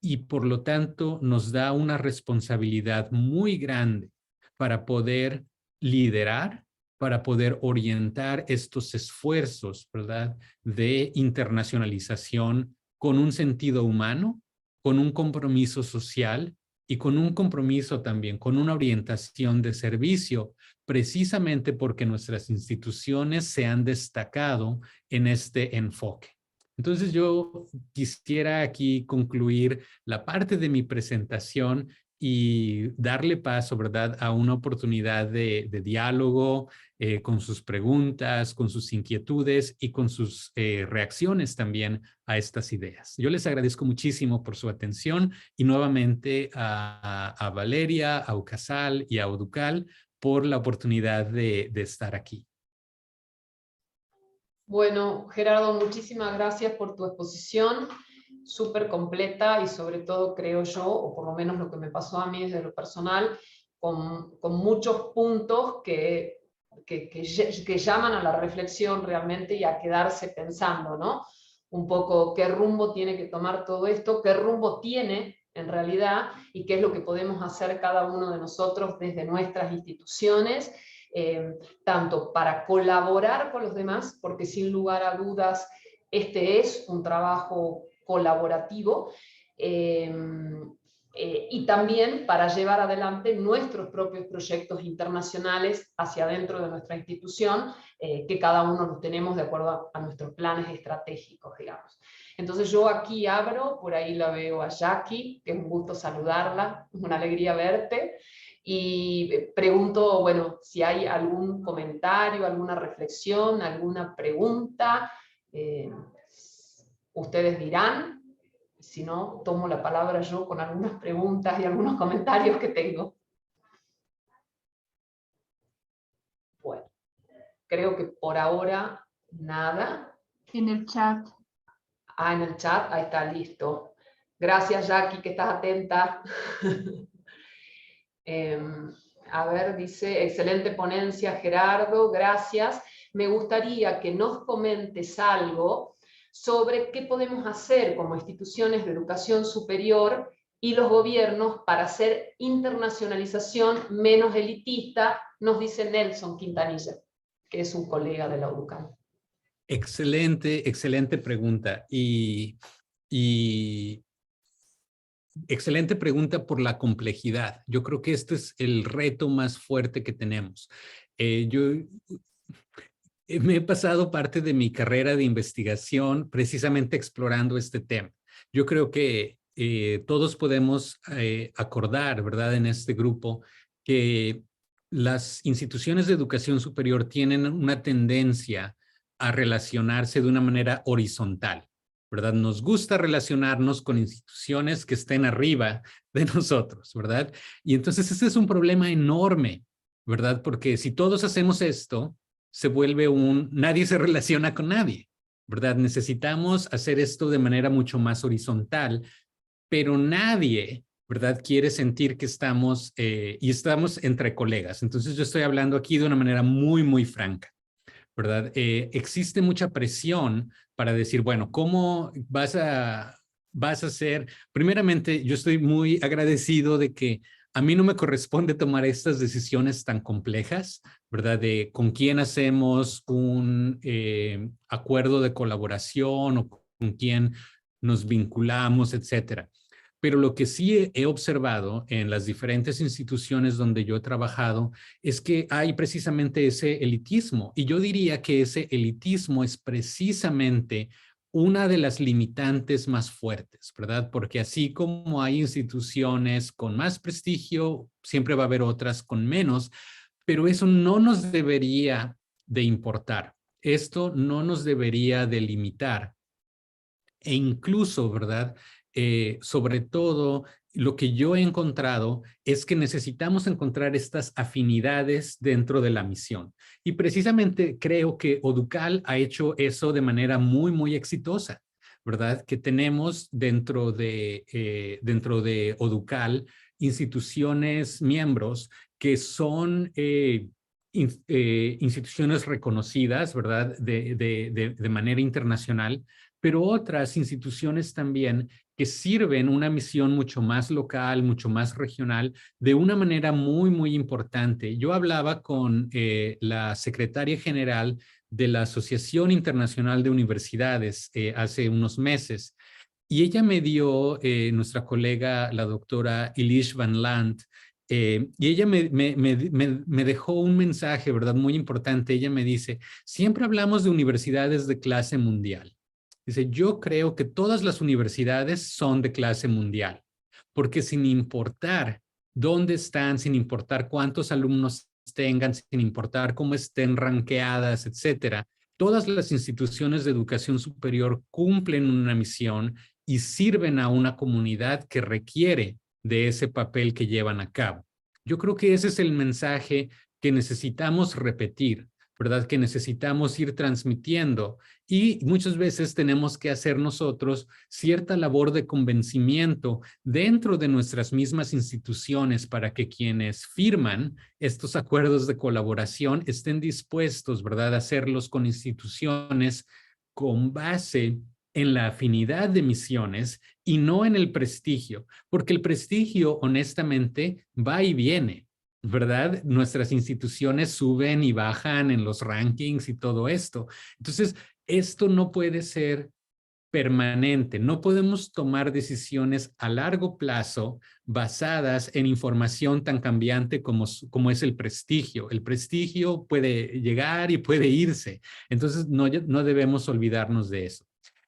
y por lo tanto nos da una responsabilidad muy grande para poder liderar, para poder orientar estos esfuerzos, ¿verdad?, de internacionalización con un sentido humano, con un compromiso social y con un compromiso también, con una orientación de servicio, precisamente porque nuestras instituciones se han destacado en este enfoque. Entonces yo quisiera aquí concluir la parte de mi presentación y darle paso, ¿verdad?, a una oportunidad de diálogo con sus preguntas, con sus inquietudes y con sus reacciones también a estas ideas. Yo les agradezco muchísimo por su atención y nuevamente a Valeria, a Ucasal y a Uducal por la oportunidad de estar aquí. Bueno, Gerardo, muchísimas gracias por tu exposición, súper completa y sobre todo creo yo, o por lo menos lo que me pasó a mí desde lo personal, con muchos puntos que llaman a la reflexión realmente y a quedarse pensando, ¿no? Un poco qué rumbo tiene que tomar todo esto, qué rumbo tiene en realidad y qué es lo que podemos hacer cada uno de nosotros desde nuestras instituciones, tanto para colaborar con los demás, porque sin lugar a dudas este es un trabajo colaborativo, y también para llevar adelante nuestros propios proyectos internacionales hacia adentro de nuestra institución, que cada uno los tenemos de acuerdo a nuestros planes estratégicos, digamos. Entonces yo aquí abro, por ahí la veo a Jackie, que es un gusto saludarla, es una alegría verte, y pregunto, bueno, si hay algún comentario, alguna reflexión, alguna pregunta, ustedes dirán. Si no, tomo la palabra yo con algunas preguntas y algunos comentarios que tengo. Bueno, creo que por ahora nada. En el chat. Ah, en el chat, ahí está, listo. Gracias, Jackie, que estás atenta. A ver, dice, excelente ponencia, Gerardo, gracias. Me gustaría que nos comentes algo sobre qué podemos hacer como instituciones de educación superior y los gobiernos para hacer internacionalización menos elitista, nos dice Nelson Quintanilla, que es un colega de la UDUCAL. Excelente, excelente pregunta. Y excelente pregunta por la complejidad. Yo creo que este es el reto más fuerte que tenemos. Yo me he pasado parte de mi carrera de investigación precisamente explorando este tema. Yo creo que todos podemos acordar, ¿verdad?, en este grupo, que las instituciones de educación superior tienen una tendencia a relacionarse de una manera horizontal, ¿verdad? Nos gusta relacionarnos con instituciones que estén arriba de nosotros, ¿verdad? Y entonces ese es un problema enorme, ¿verdad? Porque si todos hacemos esto, se vuelve nadie se relaciona con nadie, ¿verdad? Necesitamos hacer esto de manera mucho más horizontal, pero nadie, ¿verdad?, quiere sentir que estamos, y estamos entre colegas. Entonces yo estoy hablando aquí de una manera muy, muy franca, ¿verdad? Existe mucha presión para decir, bueno, ¿cómo vas a hacer? Primeramente, yo estoy muy agradecido de que a mí no me corresponde tomar estas decisiones tan complejas, ¿verdad? De con quién hacemos un acuerdo de colaboración o con quién nos vinculamos, etcétera. Pero lo que sí he observado en las diferentes instituciones donde yo he trabajado es que hay precisamente ese elitismo. Y yo diría que ese elitismo es precisamente una de las limitantes más fuertes, ¿verdad? Porque así como hay instituciones con más prestigio, siempre va a haber otras con menos, pero eso no nos debería de importar. Esto no nos debería de limitar. E incluso, ¿verdad? Sobre todo, lo que yo he encontrado es que necesitamos encontrar estas afinidades dentro de la misión. Y precisamente creo que Uducal ha hecho eso de manera muy, muy exitosa, ¿verdad? Que tenemos dentro de Uducal instituciones miembros que son instituciones reconocidas, ¿verdad? De manera internacional, pero otras instituciones también que sirven una misión mucho más local, mucho más regional, de una manera muy, muy importante. Yo hablaba con la secretaria general de la Asociación Internacional de Universidades hace unos meses, y ella me dio, nuestra colega, la doctora Ilish Van Land, y ella me dejó un mensaje, ¿verdad?, muy importante. Ella me dice, siempre hablamos de universidades de clase mundial. Dice, yo creo que todas las universidades son de clase mundial, porque sin importar dónde están, sin importar cuántos alumnos tengan, sin importar cómo estén ranqueadas, etcétera. Todas las instituciones de educación superior cumplen una misión y sirven a una comunidad que requiere de ese papel que llevan a cabo. Yo creo que ese es el mensaje que necesitamos repetir, ¿verdad? Que necesitamos ir transmitiendo, y muchas veces tenemos que hacer nosotros cierta labor de convencimiento dentro de nuestras mismas instituciones para que quienes firman estos acuerdos de colaboración estén dispuestos, ¿verdad?, a hacerlos con instituciones con base en la afinidad de misiones y no en el prestigio, porque el prestigio, honestamente, va y viene, ¿verdad? Nuestras instituciones suben y bajan en los rankings y todo esto. Entonces, esto no puede ser permanente. No podemos tomar decisiones a largo plazo basadas en información tan cambiante como es el prestigio. El prestigio puede llegar y puede irse. Entonces, no debemos olvidarnos de eso.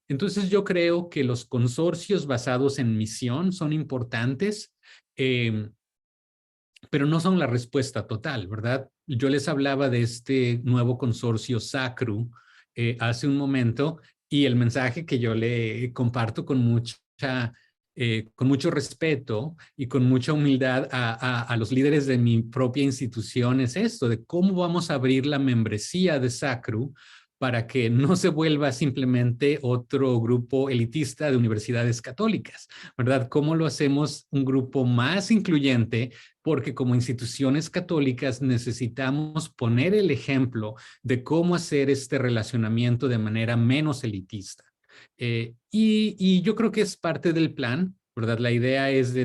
Entonces, yo creo que los consorcios basados en misión son importantes, pero no son la respuesta total, ¿verdad? Yo les hablaba de este nuevo consorcio SACRU hace un momento, y el mensaje que yo le comparto con mucho respeto y con mucha humildad a los líderes de mi propia institución es esto, de cómo vamos a abrir la membresía de SACRU para que no se vuelva simplemente otro grupo elitista de universidades católicas, ¿verdad? ¿Cómo lo hacemos un grupo más incluyente? Porque como instituciones católicas necesitamos poner el ejemplo de cómo hacer este relacionamiento de manera menos elitista. Y yo creo que es parte del plan, ¿verdad? La idea es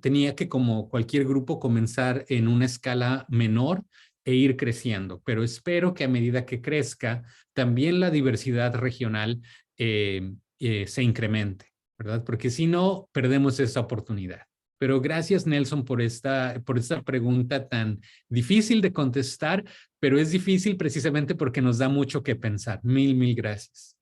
tenía que, como cualquier grupo, comenzar en una escala menor e ir creciendo, pero espero que a medida que crezca, también la diversidad regional se incremente, ¿verdad? Porque si no, perdemos esa oportunidad. Pero gracias, Nelson, por esta pregunta tan difícil de contestar, pero es difícil precisamente porque nos da mucho que pensar. Mil gracias.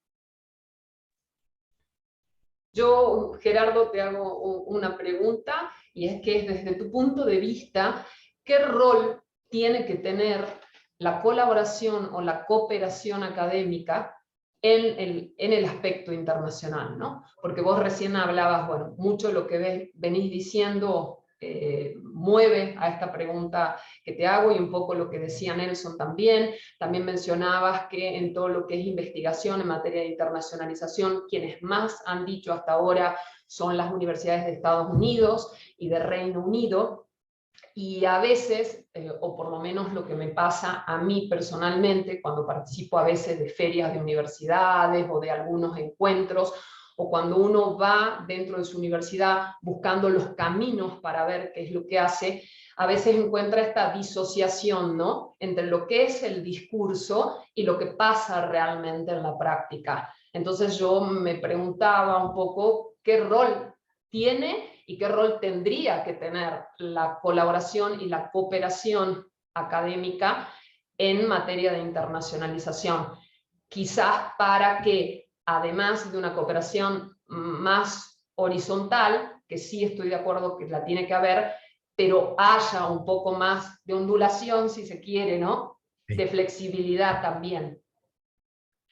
Yo, Gerardo, te hago una pregunta, y es que desde tu punto de vista, ¿qué rol tiene que tener la colaboración o la cooperación académica en el aspecto internacional, ¿no? Porque vos recién hablabas, bueno, mucho lo que venís diciendo mueve a esta pregunta que te hago, y un poco lo que decía Nelson también. También mencionabas que en todo lo que es investigación en materia de internacionalización, quienes más han dicho hasta ahora son las universidades de Estados Unidos y de Reino Unido, y a veces, o por lo menos lo que me pasa a mí personalmente, cuando participo a veces de ferias de universidades o de algunos encuentros, o cuando uno va dentro de su universidad buscando los caminos para ver qué es lo que hace, a veces encuentra esta disociación, ¿no?, entre lo que es el discurso y lo que pasa realmente en la práctica. Entonces yo me preguntaba un poco qué rol tiene y qué rol tendría que tener la colaboración y la cooperación académica en materia de internacionalización. Quizás para que, además de una cooperación más horizontal, que sí estoy de acuerdo que la tiene que haber, pero haya un poco más de ondulación, si se quiere, ¿no?, Sí. de flexibilidad también.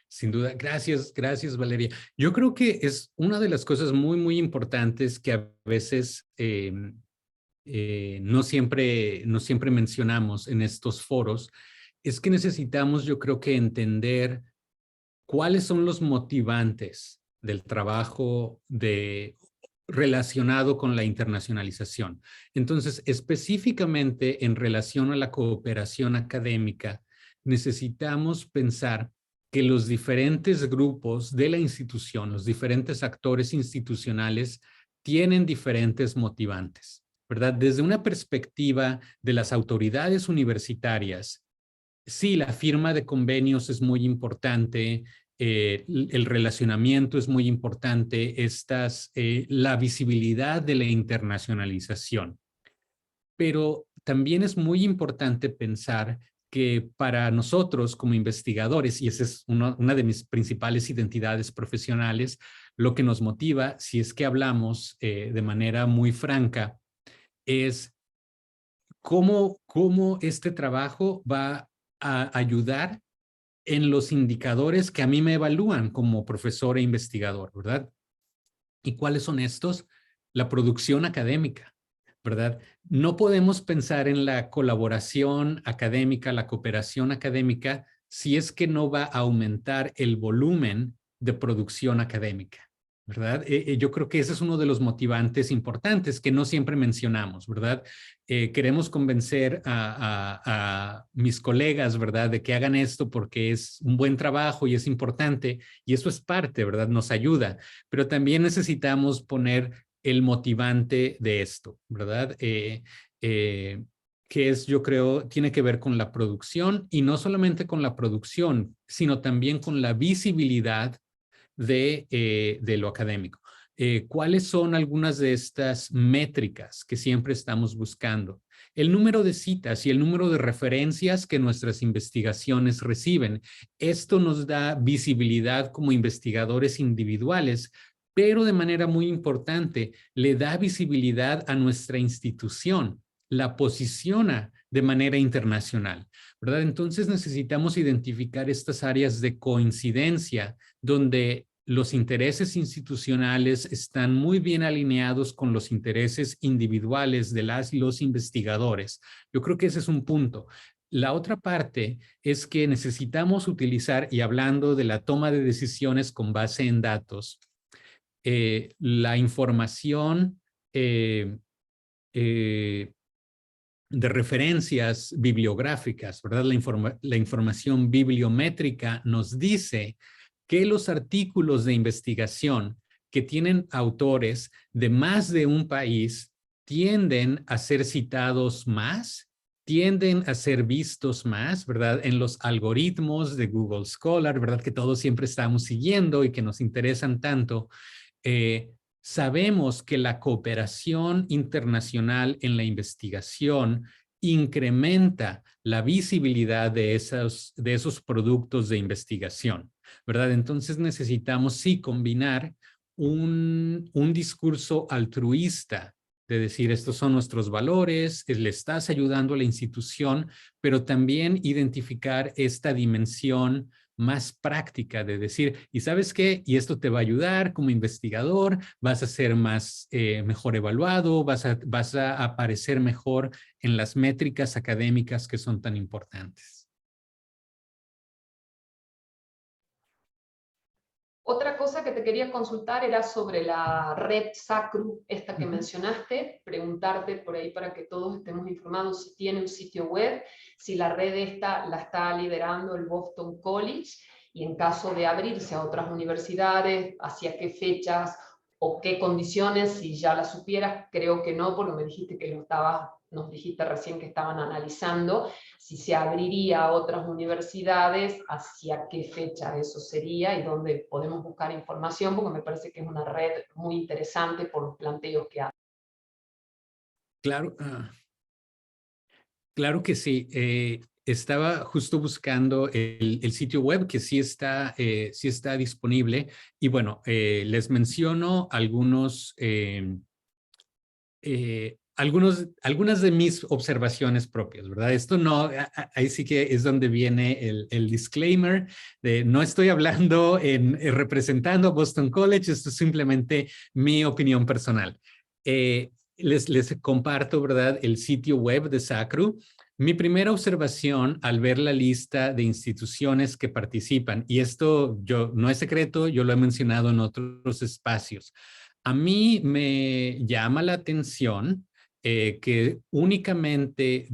Sin duda. Gracias, Valeria. Yo creo que es una de las cosas muy importantes que a veces no siempre mencionamos en estos foros, es que necesitamos, yo creo, que entender cuáles son los motivantes del trabajo relacionado con la internacionalización. Entonces, específicamente en relación a la cooperación académica, necesitamos pensar que los diferentes grupos de la institución, los diferentes actores institucionales, tienen diferentes motivantes, ¿verdad? Desde una perspectiva de las autoridades universitarias, sí, la firma de convenios es muy importante, el relacionamiento es muy importante, la visibilidad de la internacionalización. Pero también es muy importante pensar que para nosotros como investigadores, y esa es una de mis principales identidades profesionales, lo que nos motiva, si es que hablamos de manera muy franca, es cómo este trabajo va a ayudar en los indicadores que a mí me evalúan como profesor e investigador, ¿verdad? ¿Y cuáles son estos? La producción académica, ¿verdad? No podemos pensar en la colaboración académica, la cooperación académica, si es que no va a aumentar el volumen de producción académica, ¿verdad? Yo creo que ese es uno de los motivantes importantes que no siempre mencionamos, ¿verdad? Queremos convencer a mis colegas, ¿verdad?, de que hagan esto porque es un buen trabajo y es importante, y eso es parte, ¿verdad? Nos ayuda, pero también necesitamos poner el motivante de esto, ¿verdad? Que es, yo creo, tiene que ver con la producción, y no solamente con la producción, sino también con la visibilidad de lo académico. ¿Cuáles son algunas de estas métricas que siempre estamos buscando? El número de citas y el número de referencias que nuestras investigaciones reciben. Esto nos da visibilidad como investigadores individuales, pero de manera muy importante, le da visibilidad a nuestra institución, la posiciona de manera internacional, ¿verdad? Entonces necesitamos identificar estas áreas de coincidencia donde los intereses institucionales están muy bien alineados con los intereses individuales de las y los investigadores. Yo creo que ese es un punto. La otra parte es que necesitamos utilizar, y hablando de la toma de decisiones con base en datos, la información de referencias bibliográficas, ¿verdad? La información bibliométrica nos dice que los artículos de investigación que tienen autores de más de un país tienden a ser citados más, tienden a ser vistos más, ¿verdad? En los algoritmos de Google Scholar, ¿verdad? Que todos siempre estamos siguiendo y que nos interesan tanto. Sabemos que la cooperación internacional en la investigación incrementa la visibilidad de esos productos de investigación, ¿verdad? Entonces necesitamos sí combinar un discurso altruista de decir, estos son nuestros valores, le estás ayudando a la institución, pero también identificar esta dimensión más práctica de decir, ¿y sabes qué? Y esto te va a ayudar como investigador, vas a ser mejor evaluado, vas a aparecer mejor en las métricas académicas que son tan importantes. Otra cosa que te quería consultar era sobre la red SACRU, esta que mencionaste, preguntarte por ahí para que todos estemos informados si tiene un sitio web, si la red esta la está liderando el Boston College, y en caso de abrirse a otras universidades, hacia qué fechas o qué condiciones, si ya la supieras, creo que no, porque me dijiste que nos dijiste recién que estaban analizando, si se abriría a otras universidades, hacia qué fecha eso sería y dónde podemos buscar información, porque me parece que es una red muy interesante por los planteos que hace. Claro, claro que sí. Estaba justo buscando el sitio web que sí está disponible, y bueno, les menciono algunas de mis observaciones propias, ¿verdad? Esto no, ahí sí que es donde viene el disclaimer de no estoy hablando representando a Boston College, esto es simplemente mi opinión personal. Les comparto, ¿verdad?, el sitio web de SACRU. Mi primera observación al ver la lista de instituciones que participan, y esto no es secreto, yo lo he mencionado en otros espacios, a mí me llama la atención que únicamente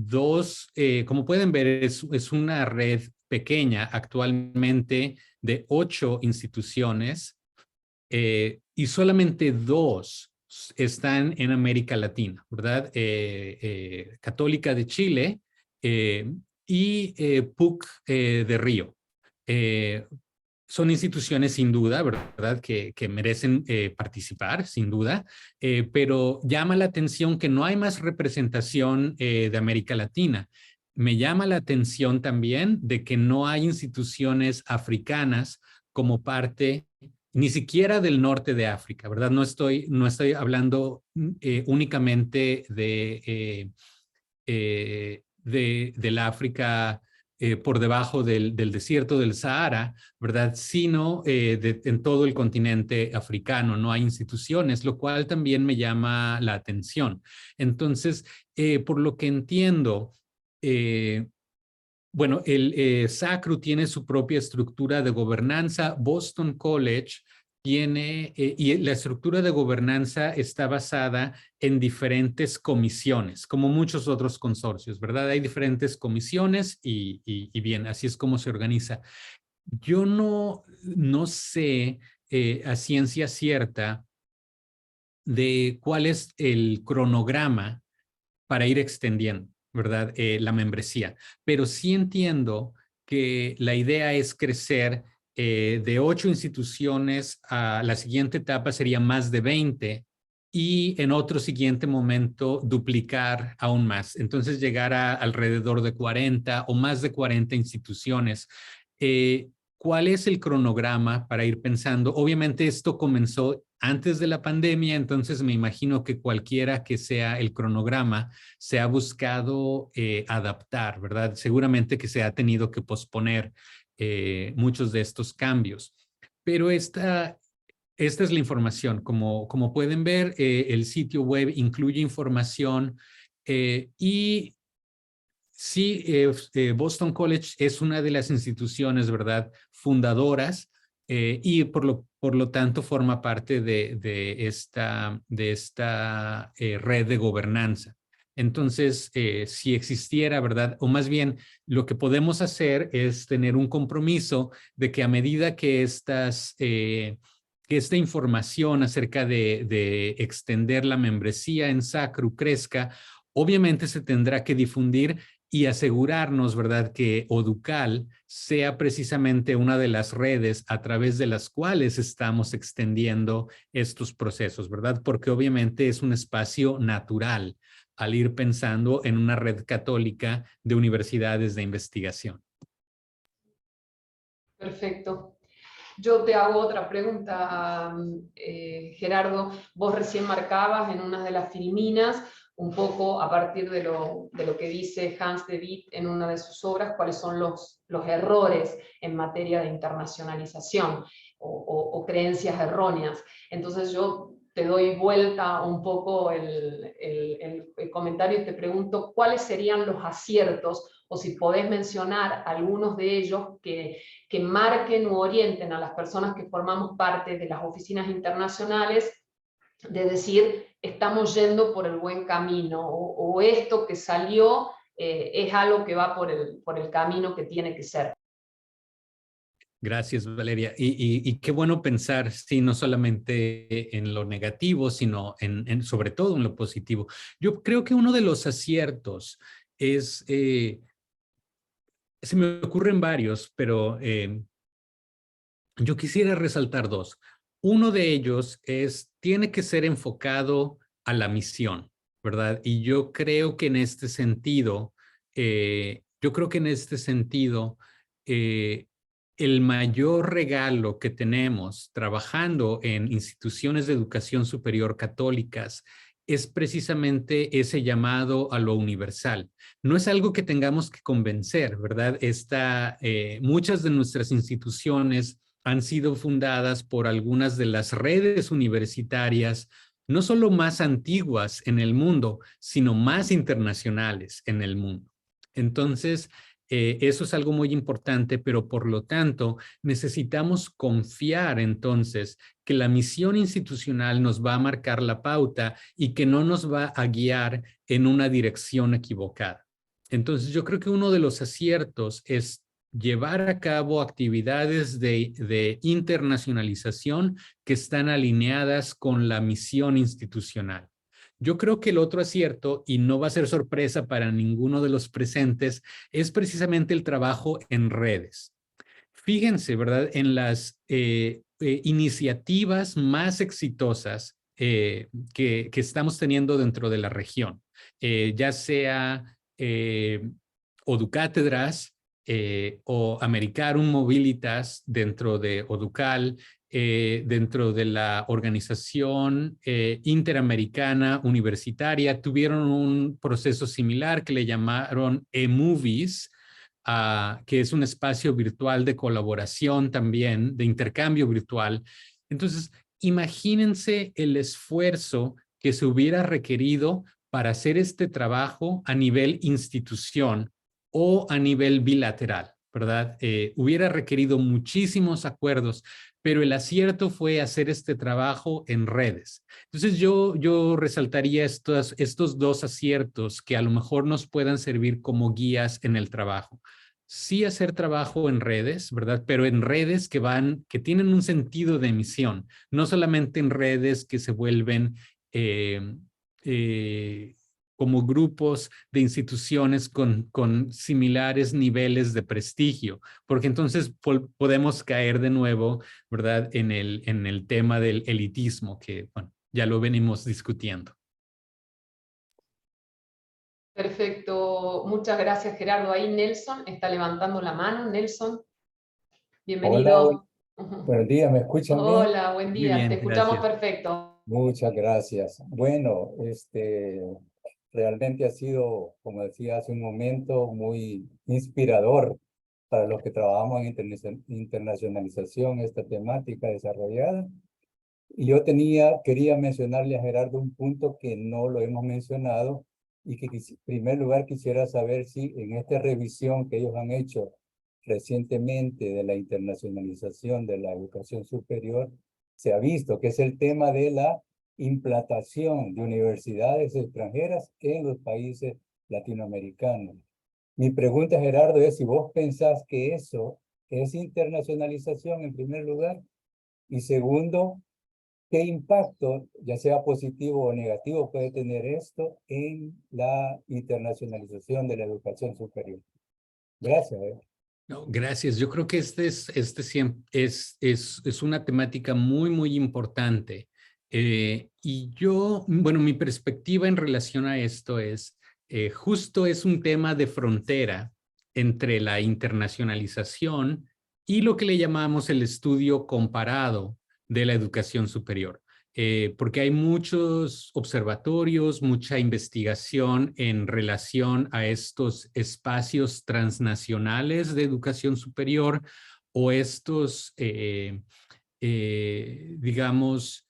como pueden ver, es una red pequeña actualmente de 8 instituciones, y solamente 2 están en América Latina, ¿verdad? Católica de Chile y PUC de Río. Son instituciones sin duda, ¿verdad?, que merecen participar, sin duda, pero llama la atención que no hay más representación de América Latina. Me llama la atención también de que no hay instituciones africanas como parte ni siquiera del norte de África, ¿verdad? No estoy hablando únicamente del África por debajo del desierto del Sahara, ¿verdad? Sino en todo el continente africano. No hay instituciones, lo cual también me llama la atención. Entonces, por lo que entiendo, bueno, el SACRU tiene su propia estructura de gobernanza. Boston College tiene, y la estructura de gobernanza está basada en diferentes comisiones, como muchos otros consorcios, ¿verdad? Hay diferentes comisiones y bien, así es como se organiza. Yo no sé a ciencia cierta de cuál es el cronograma para ir extendiendo, ¿verdad? La membresía. Pero sí entiendo que la idea es crecer de 8 instituciones a la siguiente etapa sería más de 20 y en otro siguiente momento duplicar aún más. Entonces llegar a alrededor de 40 o más de 40 instituciones. ¿Cuál es el cronograma para ir pensando? Obviamente esto comenzó antes de la pandemia, entonces me imagino que cualquiera que sea el cronograma se ha buscado adaptar, ¿verdad? Seguramente que se ha tenido que posponer muchos de estos cambios. Pero esta es la información. Como pueden ver, el sitio web incluye información y sí, Boston College es una de las instituciones, ¿verdad?, fundadoras y por lo tanto forma parte de esta red de gobernanza. Entonces, si existiera, ¿verdad? O más bien, lo que podemos hacer es tener un compromiso de que a medida que que esta información acerca de extender la membresía en SACRU crezca, obviamente se tendrá que difundir y asegurarnos, ¿verdad?, que Oducal sea precisamente una de las redes a través de las cuales estamos extendiendo estos procesos, ¿verdad? Porque obviamente es un espacio natural al ir pensando en una red católica de universidades de investigación. Perfecto. Yo te hago otra pregunta, Gerardo. Vos recién marcabas en una de las filminas, un poco a partir de lo que dice Hans de Witt en una de sus obras, cuáles son los errores en materia de internacionalización o creencias erróneas. Entonces yo te doy vuelta un poco el comentario y te pregunto cuáles serían los aciertos, o si podés mencionar algunos de ellos que marquen u orienten a las personas que formamos parte de las oficinas internacionales, de decir, estamos yendo por el buen camino, o esto que salió es algo que va por el camino que tiene que ser. Gracias, Valeria. Y qué bueno pensar, sí, no solamente en lo negativo, sino sobre todo en lo positivo. Yo creo que uno de los aciertos es, se me ocurren varios, pero yo quisiera resaltar dos. Uno de ellos tiene que ser enfocado a la misión, ¿verdad? Y yo creo que en este sentido, el mayor regalo que tenemos trabajando en instituciones de educación superior católicas es precisamente ese llamado a lo universal. No es algo que tengamos que convencer, ¿verdad? Muchas de nuestras instituciones han sido fundadas por algunas de las redes universitarias, no solo más antiguas en el mundo, sino más internacionales en el mundo. Entonces, eso es algo muy importante, pero por lo tanto necesitamos confiar entonces que la misión institucional nos va a marcar la pauta y que no nos va a guiar en una dirección equivocada. Entonces yo creo que uno de los aciertos es llevar a cabo actividades de internacionalización que están alineadas con la misión institucional. Yo creo que el otro acierto, y no va a ser sorpresa para ninguno de los presentes, es precisamente el trabajo en redes. Fíjense, ¿verdad?, en las iniciativas más exitosas que estamos teniendo dentro de la región, ya sea Oducátedras o Americarum Mobilitas dentro de Oducal, dentro de la organización interamericana universitaria tuvieron un proceso similar que le llamaron eMovies, que es un espacio virtual de colaboración también, de intercambio virtual. Entonces, imagínense el esfuerzo que se hubiera requerido para hacer este trabajo a nivel institución o a nivel bilateral, ¿verdad? Hubiera requerido muchísimos acuerdos, pero el acierto fue hacer este trabajo en redes. Entonces yo resaltaría estos dos aciertos que a lo mejor nos puedan servir como guías en el trabajo. Sí hacer trabajo en redes, ¿verdad? Pero en redes que tienen un sentido de misión, no solamente en redes que se vuelven como grupos de instituciones con similares niveles de prestigio, porque entonces podemos caer de nuevo, ¿verdad? En el tema del elitismo, que bueno, ya lo venimos discutiendo. Perfecto, muchas gracias Gerardo. Ahí Nelson está levantando la mano. Nelson, Hola, bienvenido. buenos días, ¿me escuchan bien? Hola, buen Muy día, te bien, escuchamos gracias. perfecto. Muchas gracias. Bueno, realmente ha sido, como decía hace un momento, muy inspirador para los que trabajamos en internacionalización, esta temática desarrollada. Y yo quería mencionarle a Gerardo un punto que no lo hemos mencionado y que en primer lugar quisiera saber si en esta revisión que ellos han hecho recientemente de la internacionalización de la educación superior, se ha visto que es el tema de la implantación de universidades extranjeras en los países latinoamericanos. Mi pregunta, Gerardo, es si vos pensás que eso es internacionalización en primer lugar, y segundo, ¿qué impacto, ya sea positivo o negativo, puede tener esto en la internacionalización de la educación superior? Gracias. No, gracias. Yo creo que es una temática muy, muy importante. Y bueno, mi perspectiva en relación a esto justo es un tema de frontera entre la internacionalización y lo que le llamamos el estudio comparado de la educación superior. Porque hay muchos observatorios, mucha investigación en relación a estos espacios transnacionales de educación superior o estos, digamos,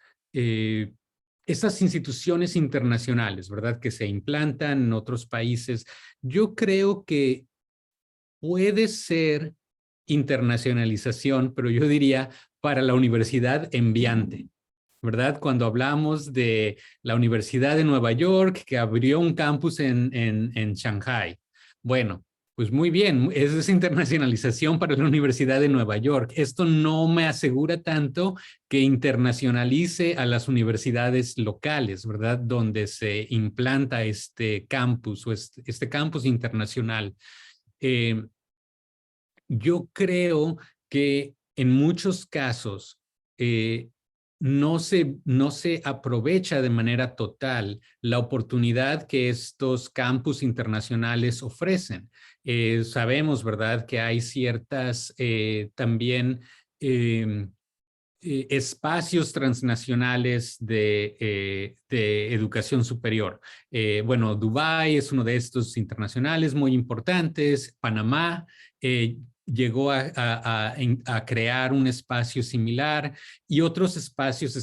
estas instituciones internacionales, ¿verdad? Que se implantan en otros países. Yo creo que puede ser internacionalización, pero yo diría para la universidad enviante, ¿verdad? Cuando hablamos de la Universidad de Nueva York, que abrió un campus en Shanghai. Bueno, pues muy bien, esa es internacionalización para la Universidad de Nueva York. Esto no me asegura tanto que internacionalice a las universidades locales, ¿verdad? Donde se implanta este campus o este campus internacional. Yo creo que en muchos casos no se aprovecha de manera total la oportunidad que estos campus internacionales ofrecen. Sabemos, ¿verdad?, que hay ciertas también espacios transnacionales de educación superior. Bueno, Dubái es uno de estos internacionales muy importantes. Panamá llegó a crear un espacio similar y otros espacios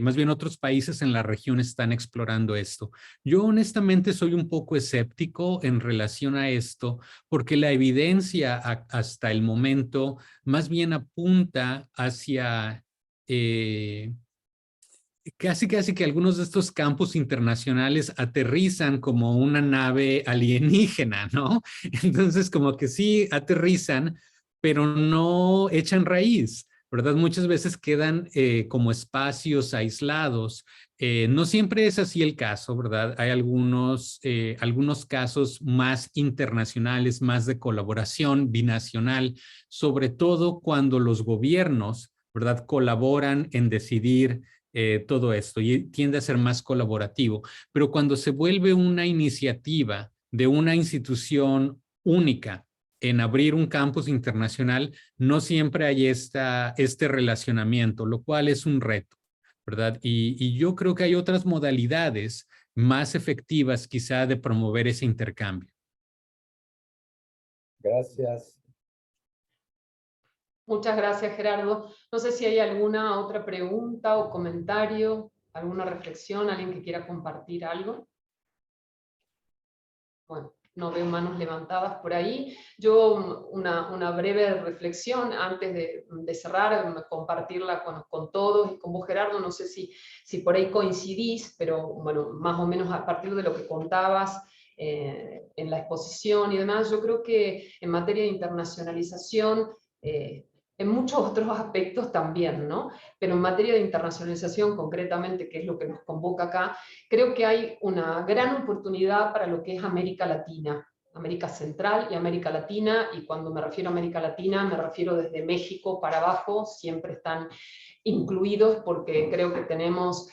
más bien otros países en la región están explorando esto. Yo honestamente soy un poco escéptico en relación a esto porque la evidencia hasta el momento más bien apunta hacia casi que algunos de estos campus internacionales aterrizan como una nave alienígena, ¿no? Entonces como que sí aterrizan, pero no echan raíz, ¿verdad? Muchas veces quedan como espacios aislados. No siempre es así el caso, ¿verdad? Hay algunos casos más internacionales, más de colaboración binacional, sobre todo cuando los gobiernos, ¿verdad?, colaboran en decidir todo esto y tiende a ser más colaborativo. Pero cuando se vuelve una iniciativa de una institución única en abrir un campus internacional, no siempre hay este relacionamiento, lo cual es un reto, ¿verdad? Y yo creo que hay otras modalidades más efectivas quizá de promover ese intercambio. Gracias. Muchas gracias, Gerardo. No sé si hay alguna otra pregunta o comentario, alguna reflexión, alguien que quiera compartir algo. Bueno, no veo manos levantadas por ahí. Yo una breve reflexión antes de cerrar, compartirla con todos y con vos, Gerardo. No sé si por ahí coincidís, pero bueno, más o menos a partir de lo que contabas en la exposición y demás, yo creo que en materia de internacionalización, en muchos otros aspectos también, ¿no? Pero en materia de internacionalización concretamente, que es lo que nos convoca acá, creo que hay una gran oportunidad para lo que es América Latina, América Central y América Latina, y cuando me refiero a América Latina me refiero desde México para abajo, siempre están incluidos porque creo que tenemos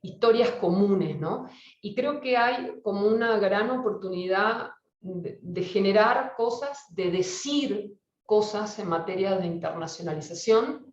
historias comunes, ¿no? Y creo que hay como una gran oportunidad de generar cosas, de decir cosas en materia de internacionalización,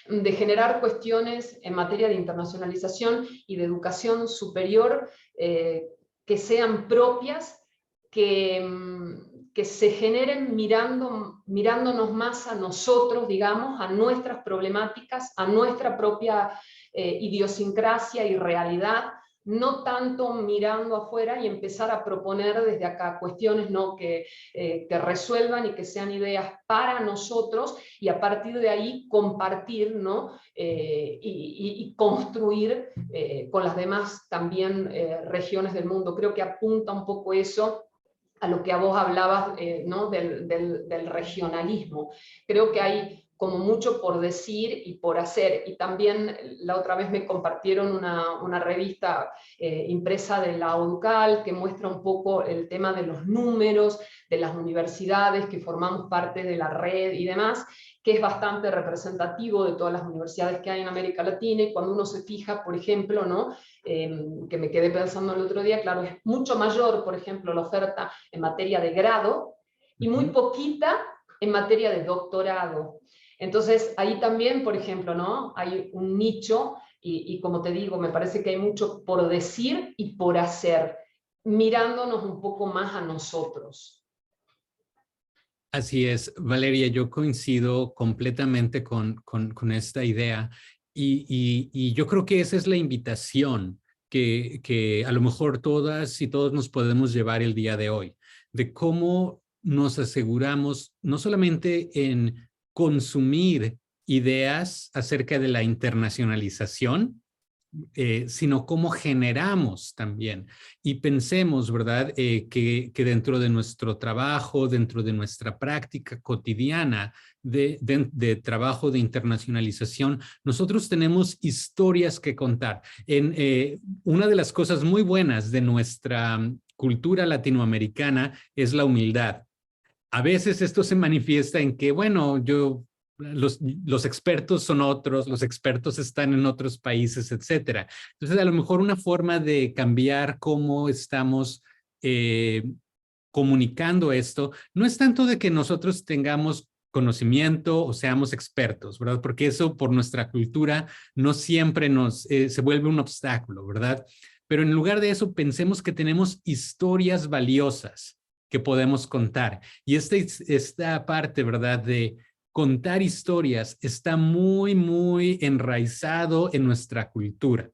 de generar cuestiones en materia de internacionalización y de educación superior que sean propias, que se generen mirándonos más a nosotros, digamos, a nuestras problemáticas, a nuestra propia idiosincrasia y realidad, no tanto mirando afuera y empezar a proponer desde acá cuestiones, ¿no? que resuelvan y que sean ideas para nosotros, y a partir de ahí compartir, ¿no? Y construir con las demás también regiones del mundo. Creo que apunta un poco eso a lo que a vos hablabas, ¿no? del regionalismo. Creo que hay como mucho por decir y por hacer, y también la otra vez me compartieron una revista impresa de la UDUCAL que muestra un poco el tema de los números de las universidades que formamos parte de la red y demás, que es bastante representativo de todas las universidades que hay en América Latina, y cuando uno se fija, por ejemplo, ¿no? Que me quedé pensando el otro día, claro, es mucho mayor, por ejemplo, la oferta en materia de grado, y muy poquita en materia de doctorado. Entonces, ahí también, por ejemplo, ¿no? Hay un nicho, y como te digo, me parece que hay mucho por decir y por hacer, mirándonos un poco más a nosotros. Así es, Valeria, yo coincido completamente con esta idea, y yo creo que esa es la invitación que a lo mejor todas y todos nos podemos llevar el día de hoy, de cómo nos aseguramos no solamente en consumir ideas acerca de la internacionalización, sino cómo generamos también. Y pensemos, ¿verdad?, que dentro de nuestro trabajo, dentro de nuestra práctica cotidiana de trabajo de internacionalización, nosotros tenemos historias que contar. Una de las cosas muy buenas de nuestra cultura latinoamericana es la humildad. A veces esto se manifiesta en que, bueno, los expertos son otros, los expertos están en otros países, etcétera. Entonces, a lo mejor una forma de cambiar cómo estamos comunicando esto no es tanto de que nosotros tengamos conocimiento o seamos expertos, ¿verdad? Porque eso por nuestra cultura no siempre se vuelve un obstáculo, ¿verdad? Pero en lugar de eso, pensemos que tenemos historias valiosas que podemos contar. Y esta parte, ¿verdad?, de contar historias está muy, muy enraizado en nuestra cultura.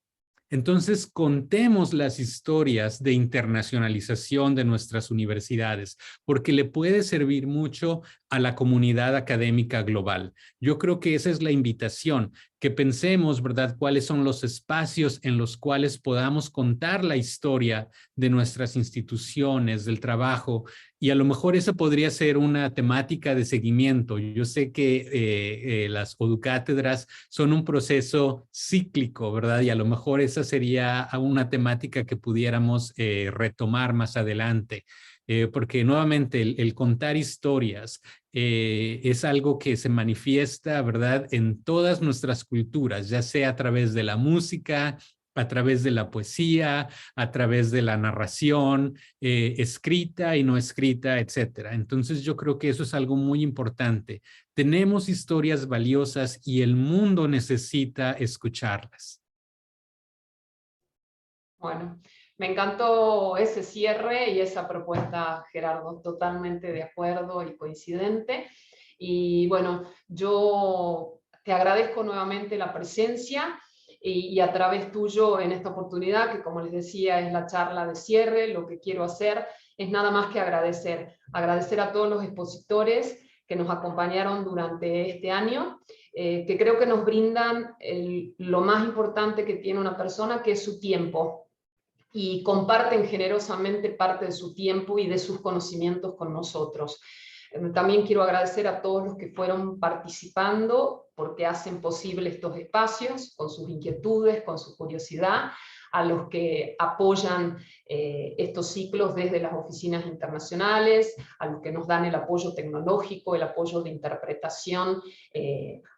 Entonces, contemos las historias de internacionalización de nuestras universidades, porque le puede servir mucho a la comunidad académica global. Yo creo que esa es la invitación, que pensemos, ¿verdad?, cuáles son los espacios en los cuales podamos contar la historia de nuestras instituciones, del trabajo, y a lo mejor esa podría ser una temática de seguimiento. Yo sé que las ODUCátedras son un proceso cíclico, ¿verdad? Y a lo mejor esa sería una temática que pudiéramos retomar más adelante. Porque nuevamente el contar historias es algo que se manifiesta, ¿verdad?, en todas nuestras culturas, ya sea a través de la música, a través de la poesía, a través de la narración, escrita y no escrita, etcétera. Entonces yo creo que eso es algo muy importante. Tenemos historias valiosas y el mundo necesita escucharlas. Bueno, me encantó ese cierre y esa propuesta, Gerardo, totalmente de acuerdo y coincidente. Y bueno, yo te agradezco nuevamente la presencia y a través tuyo en esta oportunidad, que como les decía es la charla de cierre, lo que quiero hacer es nada más que agradecer. Agradecer a todos los expositores que nos acompañaron durante este año, que creo que nos brindan lo más importante que tiene una persona, que es su tiempo, y comparten generosamente parte de su tiempo y de sus conocimientos con nosotros. También quiero agradecer a todos los que fueron participando, porque hacen posible estos espacios, con sus inquietudes, con su curiosidad, a los que apoyan estos ciclos desde las oficinas internacionales, a los que nos dan el apoyo tecnológico, el apoyo de interpretación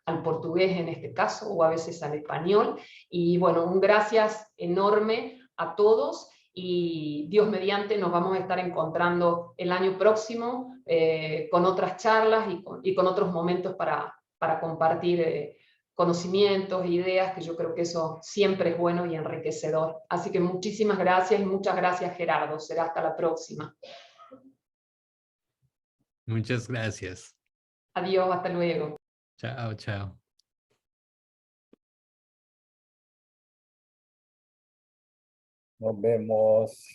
al portugués en este caso, o a veces al español. Y bueno, un gracias enorme a todos, y Dios mediante nos vamos a estar encontrando el año próximo con otras charlas y con otros momentos para compartir conocimientos, ideas, que yo creo que eso siempre es bueno y enriquecedor. Así que muchísimas gracias y muchas gracias, Gerardo. Será hasta la próxima. Muchas gracias. Adiós, hasta luego. Chao, chao. Nos vemos.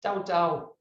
Chau, chau.